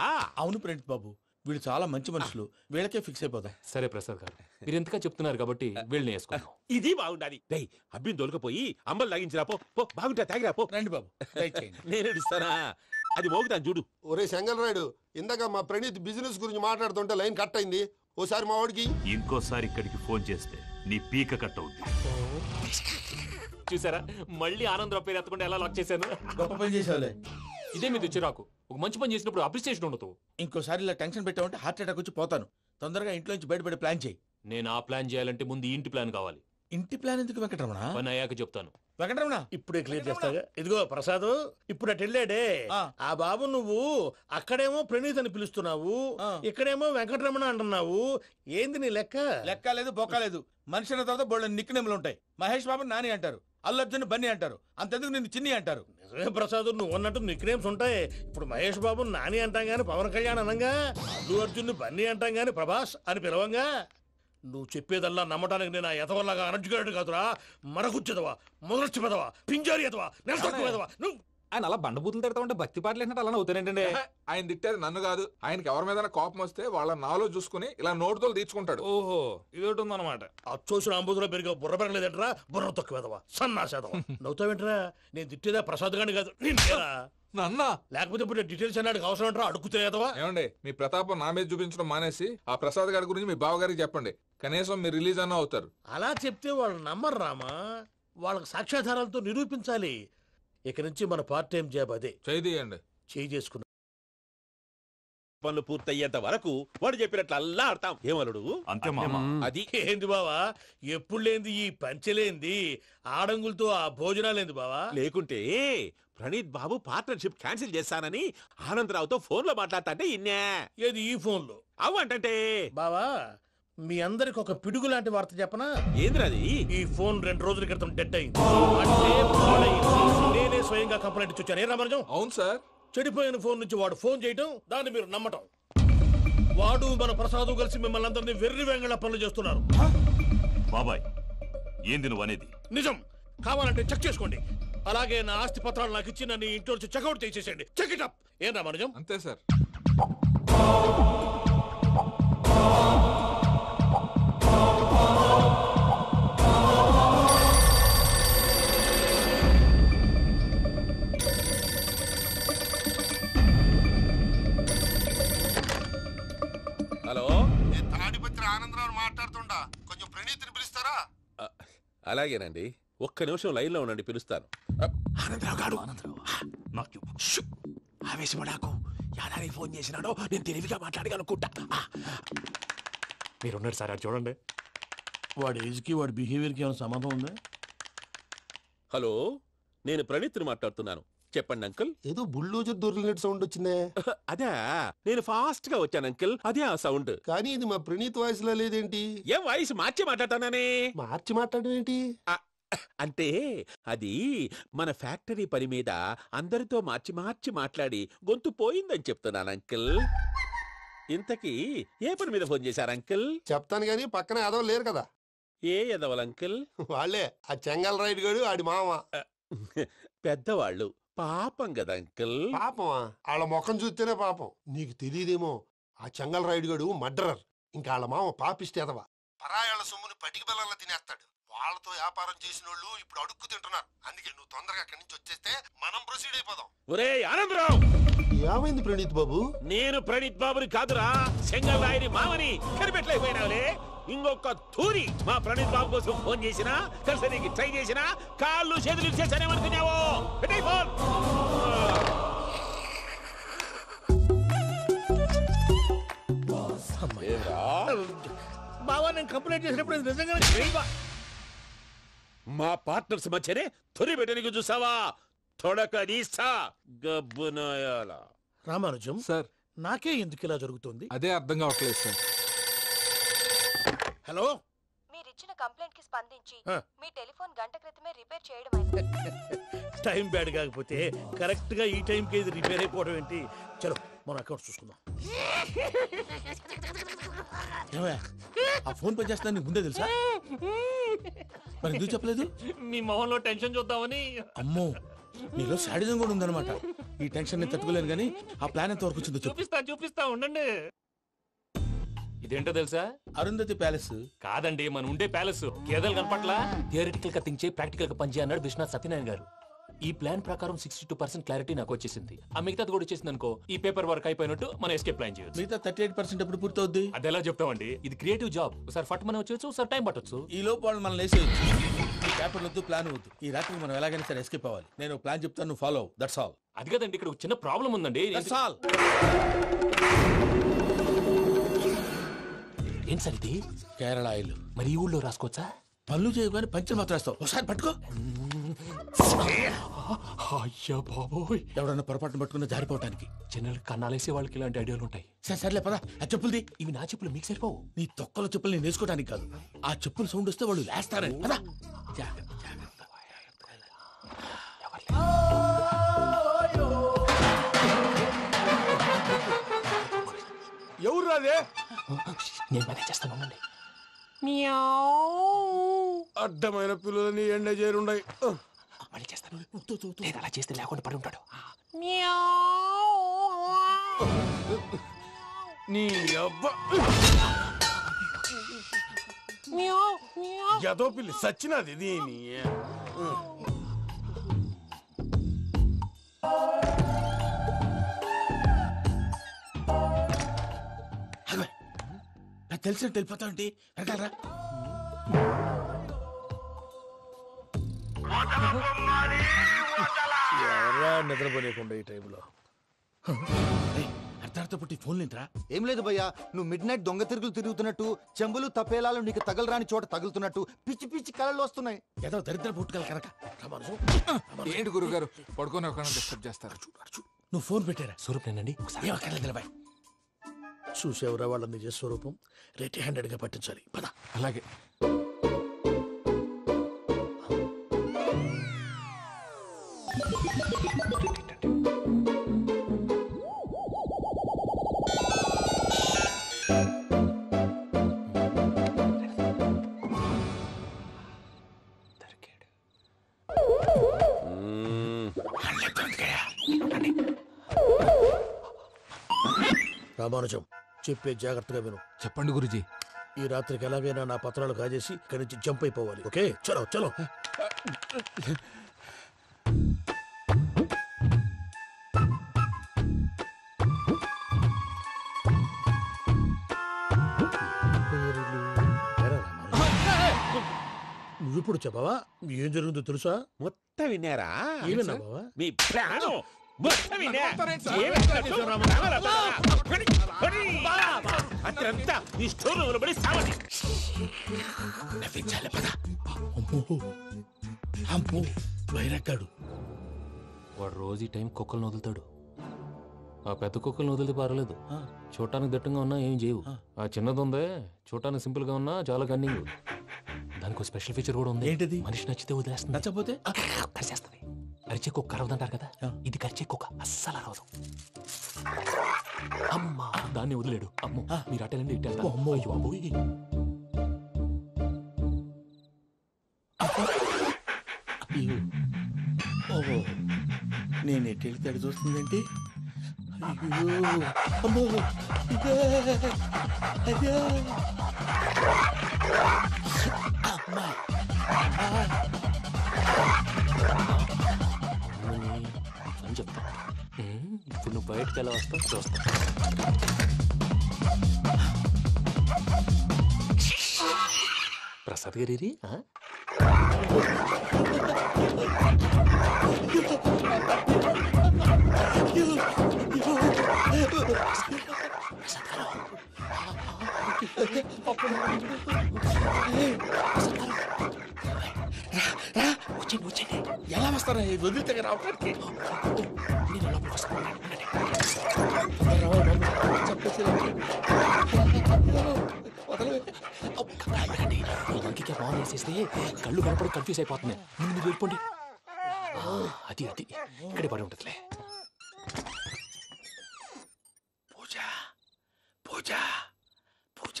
అవును ప్రణీత్ బాబు, వీళ్ళు చాలా మంచి మనుషులు, వీళ్ళకే ఫిక్స్ అయిపోదాం. సరే ప్రసాద్ గారు, మీరు ఎంతగా చెప్తున్నారు కాబట్టి వీళ్ళని వేసుకుందాం. ఇది బాగుండాలి. డై అబ్బిని దొలకపోయి అమ్మలు లాగించిరా పో. బాగుంటా తాగిరా పో. రండి బాబు, నేను ఇస్తానా? అది మోగుతాను చూడు. ఒరే చెంగల్ రాయుడు, ఇందాక మా ప్రణీత్ బిజినెస్ గురించి మాట్లాడుతుంటే లైన్ కట్ అయింది. ఓసారి మా వాడికి ఇంకోసారి ఇక్కడికి ఫోన్ చేస్తే నీ పీక కట్ అవుద్ది. చూసారా, మళ్ళీ ఆనందరావు పేరు ఎత్తకుండా ఎలా లాక్ చేశాను. గొప్ప పని చేసావులే. ఇదే మీద చిరాకు. ఒక మంచి పని చేసినప్పుడు అప్రిసియేషన్ ఉండదు. ఇంకోసారి ఇలా టెన్షన్ పెట్టామంటే హార్ట్ అటాక్ వచ్చి పోతాను. తొందరగా ఇంట్లో నుంచి బయటపడే ప్లాన్ చేయి. నేను ఆ ప్లాన్ చేయాలంటే ముందు ఈ ఇంటి ప్లాన్ కావాలి. ఇంటి ప్లాన్ ఎందుకు వెంకటరమణ? పని అయ్యాక చెప్తాను. వెంకటరమణ ఇప్పుడే క్లియర్ చేస్తాగా. ఇదిగో ప్రసాద్, ఇప్పుడు అటు వెళ్ళాడే ఆ బాబు, నువ్వు అక్కడేమో ప్రణీత్ అని పిలుస్తున్నావు, ఇక్కడేమో వెంకటరమణ అంటున్నావు. ఏంది నీ లెక్క? లెక్క లేదు, బొక్క లేదు. మనిషి అన్న తర్వాత బోళ్ళ నిక్నెములు ఉంటాయి. మహేష్ బాబు నాని అంటారు, అల్లు అర్జున్ బన్నీ అంటారు, అంతెందుకు నిన్ను చిన్ని అంటారు. నిజమే ప్రసాద్, నువ్వు అన్నట్టు నిక్నేమ్స్ ఉంటాయి. ఇప్పుడు మహేష్ బాబు నాని అంటాం గాని పవన్ కళ్యాణ్ అనంగా, అల్లు అర్జున్ బన్నీ అంటాం గాని ప్రభాస్ అని పిలవంగా. నువ్వు చెప్పేదల్లా నమ్మటానికి నేను ఎతవల్లాగా అనర్జుకేటెడ్ కాదురా. మరగుచ్చదవా, మొదలచ్చి పెదవా, పింజారి ఎదవా, నెలసొక్కుదవా. నువ్వు ఆయన అలా బండబూతులు తిడతా ఉంటే భక్తి పాటలు ఏంటంటే అలా అవుతానంటే. ఆయన తిట్టేది నన్ను కాదు, ఆయనకి ఎవరి మీద కోపం వస్తే వాళ్ళ నాలో చూసుకుని ఇలా నోటుతో తీర్చుకుంటాడు. ఓహో, ఇదొకటి ఉందన్నమాట. అచ్చోసిన అంబుధులో పెరిగా బుర్ర పెరగలేదంటరా, బుర్ర తొక్కువేదవా, సన్నాసేదవా. నవ్వుతావేంట్రా? నేను తిట్టేదా ప్రసాద్ గాని కాదు, నన్నా. లేకపోతే ఇప్పుడు డీటెయిల్స్ అన్నాడు అవసరం అంటారా? అడుగుతాయేదవా. ఏమండి, మీ ప్రతాపం నా మీద చూపించడం మానేసి ఆ ప్రసాద్ గారి గురించి మీ బావగారికి చెప్పండి. కనీసం మీరు రిలీజ్ అన్న అవుతారు. అలా చెప్తే వాళ్ళు నమ్మరు రామా. వాళ్ళకి సాక్ష్యాధారాలతో నిరూపించాలి. ఇక నుంచి మన పార్ట్ టైం జాబ్ అదే. చేయి చేసుకున్నా పనులు పూర్తయ్యేంత వరకు వాడు చెప్పినట్లు అల్లా ఆడతాం. ఏమలుడు అంతే మామ. అది ఏంది బావా, ఎప్పుడు లేంది ఈ పంచలేంది, ఆడంగులతో ఆ భోజనాలేంది బావా? లేకుంటే ప్రణీత్ బాబు పార్ట్నర్షిప్ క్యాన్సిల్ చేస్తానని ఆనందరావుతో ఫోన్ లో మాట్లాడతా ఇన్నే. ఏది ఈ ఫోన్ లో? అవ్వంటే బావా, మీ అందరికి ఒక పిడుగు లాంటి వార్త చెప్పనా? ఏంద్రది? ఈ ఫోన్ 2 రోజుల క్రితం డెడ్ అయింది. అంటే పాడైంది. నేనే స్వయంగా కంప్లైంట్ ఇచ్చి వచ్చాను. ఏ రామరాజం? అవును సార్. చెడిపోయిన ఫోన్ నుంచి వాడు ఫోన్ చేయటం, దాన్ని మీరు నమ్మటం. వాడు మన ప్రసాదు కలిసి మిమ్మల్ని అందరినీ వెర్రి వెంగళ పనులు చేస్తున్నారు. బాబాయ్, ఏంది నువ్వు అనేది? నిజం. కావాలంటే చెక్ చేసుకోండి. అలాగే నా ఆస్తి పత్రాలు నాకు ఇచ్చి నన్ను ఇంట్లో నుంచి చెక్అౌట్ చేసేసండి. Check it up. ఏం రామరాజం? అంతే సార్. హలో, నేను తాడిపత్రి ఆనందరావు మాట్లాడుతుండా, కొంచెం ప్రణీతిని పిలుస్తారా? అలాగేనండి, ఒక్క నిమిషం లైన్ లో ఉండండి, పిలుస్తాను. ఆనందరావు గాడు, ఆవేశపడాకు. యాదానికి ఫోన్ చేసినాడో నేను తెలివిగా మాట్లాడగలనుకుంటా. మీరున్నారు సార్, అది చూడండి. వాడి ఏజ్ కి వాడి బిహేవియర్ కి ఏమైనా సంబంధం ఉందా? హలో, నేను ప్రణీత్ని మాట్లాడుతున్నాను. చెప్పండి అంకుల్. ఏదో బుల్డోజర్ దొరికినట్టు సౌండ్ వచ్చిందే. అదే, నేను ఫాస్ట్ గా వచ్చాను అంకుల్, అదే ఆ సౌండ్. కానీ ఇది మా ప్రణీత్ వాయిస్ లో లేదేంటి? ఏం వాయిస్ మార్చి మాట్లాడతానే? మార్చి మాట్లాడడం ఏంటి? అంటే అది మన ఫ్యాక్టరీ పని మీద అందరితో మార్చి మార్చి మాట్లాడి గొంతు పోయిందని చెప్తున్నాను అంకుల్. ఇంతకీ ఏ పని మీద ఫోన్ చేశారు అంకుల్? చెప్తాను గానీ పక్కన ఎదవ లేరు కదా. ఏ ఎదవలు అంకుల్? వాళ్ళే, ఆ చెంగల్ రైడ్ గడు ఆడి మామ. పెద్దవాళ్ళు, పాపం కదా అంకుల్. పాపమా? వాళ్ళ ముఖం చూస్తేనే పాపం. నీకు తెలియదేమో, ఆ చెంగల్ రైడ్ గడు మర్డరర్. ఇంకా వాళ్ళ మామ పాపిస్తే ఎదవ. పరాయాళ్ళ సొమ్ముని పటికి బెల్లంలో తినేస్తాడు. వాళ్ళతో వ్యాపారం చేసిన వాళ్ళు ఇప్పుడు అడుక్కు తింటున్నారు. అందుకే నువ్వు తొందరగా అక్కడి నుంచి వచ్చేస్తే మనం ప్రొసీడ్ అయిపోదాం. ఒరే ఆనందరావు! ఏమైంది ప్రణీత్ బాబు? నేను ప్రణీత్ బాబుని కాదురా, సెంగల్ రాయని మామని. కనిపెట్టలేకపోయినావులే. ఇంకొక తూరి మా ప్రణీత్ బాబు కోసం ఫోన్ చేసినా, కలిసి ట్రై చేసినా కాళ్ళు చేతులు చేశానేమనుకున్నావో. పెట్టే ఫోన్. బావా, నేను కంప్లైంట్ చేసినప్పుడు నిజంగా మా పార్ట్నర్స్ మధ్యనే తొలి పెట్టడానికి చూసావా? తొడక నీస్తా గబ్బునాయాల. రామానుజం సార్, నాకే ఎందుకు ఇలా జరుగుతుంది? అదే అర్థం కావట్లేదు సార్. హలో, మీరిచ్చిన కంప్లైంట్ కి స్పందించి మీ టెలిఫోన్ గంట క్రితమే రిపేర్ చేయడం టైం బ్యాడ్ కాకపోతే కరెక్ట్ గా ఈ టైంకి ఇది రిపేర్ అయిపోవడం ఏంటి? చలో మన అకౌంట్ చూసుకుందాం. ఆ ఫోన్ పని చేస్తా నీకు ముందే తెలుసా? మరి ఎందుకు చెప్పలేదు? మీ మొహంలో టెన్షన్ చూద్దామని. అమ్మో, నీలో శాడిజం కూడా ఉందన్నమాట. ఈ టెన్షన్ నేను తట్టుకోలేను కానీ ఆ ప్లాన్ ఎంత వరకు వచ్చిందో చూపిస్తా ఉండండి. ఇదేంటో తెలుసా? అరుంధతి ప్యాలెస్ కాదండి, మన ఉండే ప్యాలెస్. గేదెలు కనపట్లా? థియరిటికల్ గా థింక్ చేయి, ప్రాక్టికల్ గా పనిచేయి అన్నాడు విశ్వనాథ్ సత్యనారాయణ గారు. ఈ ప్లాన్ ప్రకారం 62% క్లారిటీ నాకు వచ్చేసింది. ఆ మిగతాది కూడా వచ్చేసింది అనుకో, ఈ పేపర్ వర్క్ అయిపోయినట్టు మనం ఎస్కేప్ ప్లాన్ చేయొచ్చు. మిగతా 38% ఎప్పుడు పూర్తవుద్ది? అది ఎలా చెప్తామండి, ఇది క్రియేటివ్ జాబ్. ఒకసారి ఫట్ మనం వచ్చేయచ్చు, ఒకసారి టైం పట్టొచ్చు. ఈ లోపు వాళ్ళు మనం లేసేయచ్చు. ఈ పేపర్ వద్దు, ప్లాన్ వద్దు. ఈ రాత్రికి మనం ఎలాగైనా సరే ఎస్కేప్ అవ్వాలి. నేను ప్లాన్ చెప్తాను, నువ్వు ఫాలో. That's all. అది కదండి, ఇక్కడ ఒక చిన్న ప్రాబ్లం ఉందండి. That's all. ఏం సార్ ఇది? కేరళ ఆయిల్. మరి ఈ ఊళ్ళో రాసుకోవచ్చా? పళ్ళు చేయగానే పంచర్ మాత్రం వేస్తావు. ఒకసారి పట్టుకో. అయ్యా బాబోయ్, ఎవడన్నా పొరపాటున పట్టుకున్న జారిపోవటానికి. జనరల్ కన్నాలేసే వాళ్ళకి ఇలాంటి ఐడియాలు ఉంటాయి. సర్లే పదా, ఆ చెప్పులది. ఇవి నా చెప్పులు, మీకు సరిపోవు. నీ తొక్కల చెప్పులు నేను వేసుకోవడానికి కాదు, ఆ చెప్పులు సౌండ్ వస్తే వాళ్ళు లేస్తారని. పదా. ఎవరు రాదే? నేను మేనేజ్ చేస్తాను. అడ్డమైన పిల్లలని ఎండ చేరుండయి. మళ్ళీ చేస్తాను. లేదు, అలా చేస్తే లేకుండా పడి ఉంటాడు. నీ అబ్బా ఎదో పిల్లి సచ్చినది దీని. నాకు తెలిసినట్టు వెళ్ళిపోతా ఉంటే వెనకాలరా. ఎవరా నిద్రపోలేకుండా ఈ టైంలో? అర్ధార్థ పుట్టి ఫోన్ లేంట్రా? ఏం లేదు భయ్యా, నువ్వు మిడ్ నైట్ దొంగ తిరుగులు తిరుగుతున్నట్టు, చెంబులు తపేలాలు నీకు తగలరాని చోట తగులుతున్నట్టు పిచ్చి పిచ్చి కళలు వస్తున్నాయి. ఏదో దరిద్ర పుట్టుకల కనుక. ఏంటి గురుగారు పడుకొని ఒక డిస్టర్బ్ చేస్తారు? నువ్వు ఫోన్ పెట్టారా? స్వరూపేనండి. నిలబాయ్. చూసేవరా వాళ్ళ నిజ స్వరూపం. రెడీ హ్యాండెడ్ గా పట్టించాలి. పద. అలాగే. రామానుజం, చెప్పే జాగ్రత్తగా విను. చెప్పండి గురుజీ. ఈ రాత్రికి ఎలాగైనా నా పత్రాలు కాజేసి ఇక్కడి నుంచి జంప్ అయిపోవాలి. ఓకే, చలో చలో. నువ్విప్పుడు చెప్పవా ఏం జరుగుతుందో తెలుసా? మొత్తం విన్నారా? ఏమన్నా బావా? మీ ప్రాణం అత్రంతా నీ స్టోర్ రూమ్ పడి సావని. నవ్వించాలి. పద. అమ్మో వైరక్కాడు. వాడు రోజు ఈ టైం కుక్కలను వదులుతాడు. ఆ పెద్ద కుక్కలను వదిలితే పర్లేదు, చూడటానికి దట్టంగా ఉన్నా ఏం చేయవు. ఆ చిన్నది ఉందే, చూడటానికి సింపుల్ గా ఉన్నా చాలా కన్నింగ్. దానికి స్పెషల్ ఫీచర్ కూడా ఉంది. ఏంటిది? మనిషి నచ్చితే వదిలేస్తుంది, నచ్చపోతే కరిచేస్తుంది. కరిచే కుక్క అరవదంటారు కదా, ఇది కరిచే కుక్క అస్సలు అరవదు. అమ్మా, దాన్ని వదిలేడు. అమ్మో, మీరు అటెండి ఇటు. అమ్మో, అయ్యో అబ్బోయ్. ఓహో, నేను ఎటు వెళ్తాడు చూస్తుందేంటి? అయ్యో అమ్మో, అయ్యో అమ్మా. అని చెప్తా. ఇప్పుడు నువ్వు బయటకు ఎలా వస్తావు చూస్తా. ప్రసాద్ గారి ఎలా వస్తారా? వదిలితే రావడానికి ఇంకే బాగా వేసేస్తే కళ్ళు కనపడి కన్ఫ్యూజ్ అయిపోతున్నాయి. మీరు వెళ్ళిపోండి. అది అది ఇక్కడే పడి ఉంటుందిలే. పూజ పూజ పూజ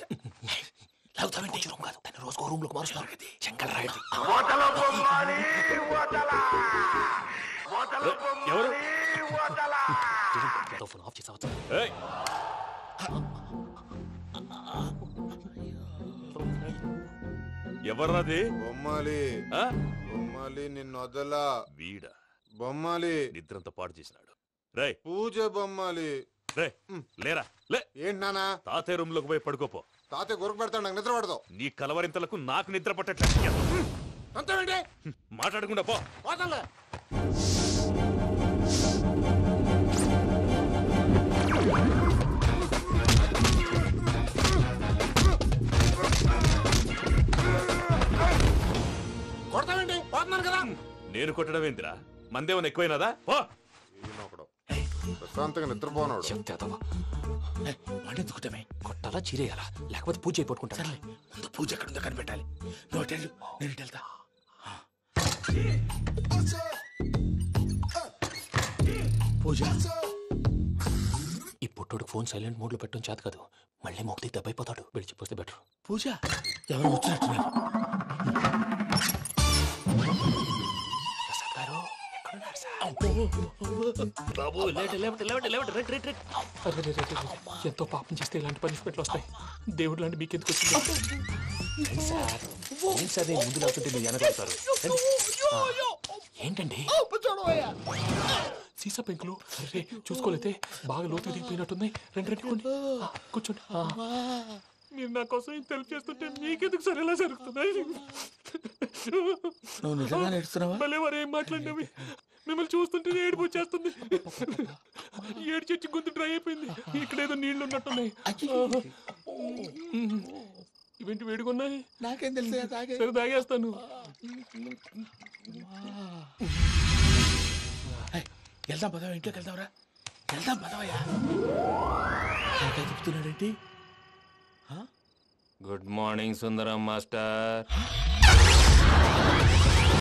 లాగుతామంటే రూమ్ కాదు, దాన్ని రోజుకో రూమ్ లోకి మారుస్తారు కదా. చెంగల్ రాయుడు ఎవరు? ఫోన్ ఆఫ్ చేసావచ్చు. ఎవర్రాది? బొమ్మాలి బొమ్మాలి నిన్ను వదలా. వీడా బొమ్మాలి నిద్రంతా పాడు చేసినాడు. రేయ్ పూజ బొమ్మాలి. రే లేరా లే. ఏంటి నానా? తాతయ్య రూమ్ లోకి పోయి పడుకోపో. తాతయ్య గొరకు పెడతాడు, నాకు నిద్ర పడతావు. నీ కలవరింతలకు నాకు నిద్ర పట్టట్లేదు. మాట్లాడకుండా పో. కొడతావేంటి? పోతున్నాను కదా. నేను కొట్టడం ఏంటిరా? మందేమన్నా ఎక్కువైనదా? పో. ప్రశాంతంగా నిద్రపోనాడు. వాడెందుకుంటామే? కొట్టాలా చీరేయాలా? లేకపోతే పూజ అయిపోట్టుకుంటా. ముందు పూజ ఎక్కడుందో కనిపెట్టాలి. నువ్వు అటెండు, నేను ఇటు వెళ్తా. పూజ ఈ పుట్టోడు ఫోన్ సైలెంట్ మోడ్ లో పెట్టడం చేత కాదు. మళ్ళీ మొక్కి దెబ్బైపోతాడు. విడిచిపోతే బెటర్. పూజ ఎవరు వచ్చినట్టున్నారు? బాబు ఎంతో పాపం చేస్తే ఇలాంటి పనిష్మెంట్లు వస్తాయి. దేవుడు లాంటి మీకెందుకు వచ్చింది? సార్ ముందు లేకుంటే మీరు వెనకాడతారు. ఏంటండి సీసా పెంకులు? అరే చూసుకోలేతే బాగా లోతు దిగిపోయినట్టున్నాయి. రెండు కూర్చోండి. మీరు నా కోసం ఇంత హెల్ప్ చేస్తుంటే మీకెందుకు సరే ఎలా జరుగుతున్నాయి? నువ్వు నిజంగా నేర్చుతున్నావా? మళ్ళీ వారు ఏం మాట్లాడినవి? మిమ్మల్ని చూస్తుంటే ఏడుపు వచ్చేస్తుంది. ఏడు చెట్టు గొంతు డ్రై అయిపోయింది. ఇక్కడ ఏదో నీళ్లు ఉన్నట్టున్నాయి. ఇవేంటి వేడుకున్నాయి? నాకేం తెలుసు? సరే తాగేస్తాను. వెళ్దాం పదవా, ఇంట్లోకి వెళ్దాంరా. వెళ్దాం పదవయ్యా. చెప్తున్నాడేంటి? గుడ్ మార్నింగ్ సుందరం మాస్టర్.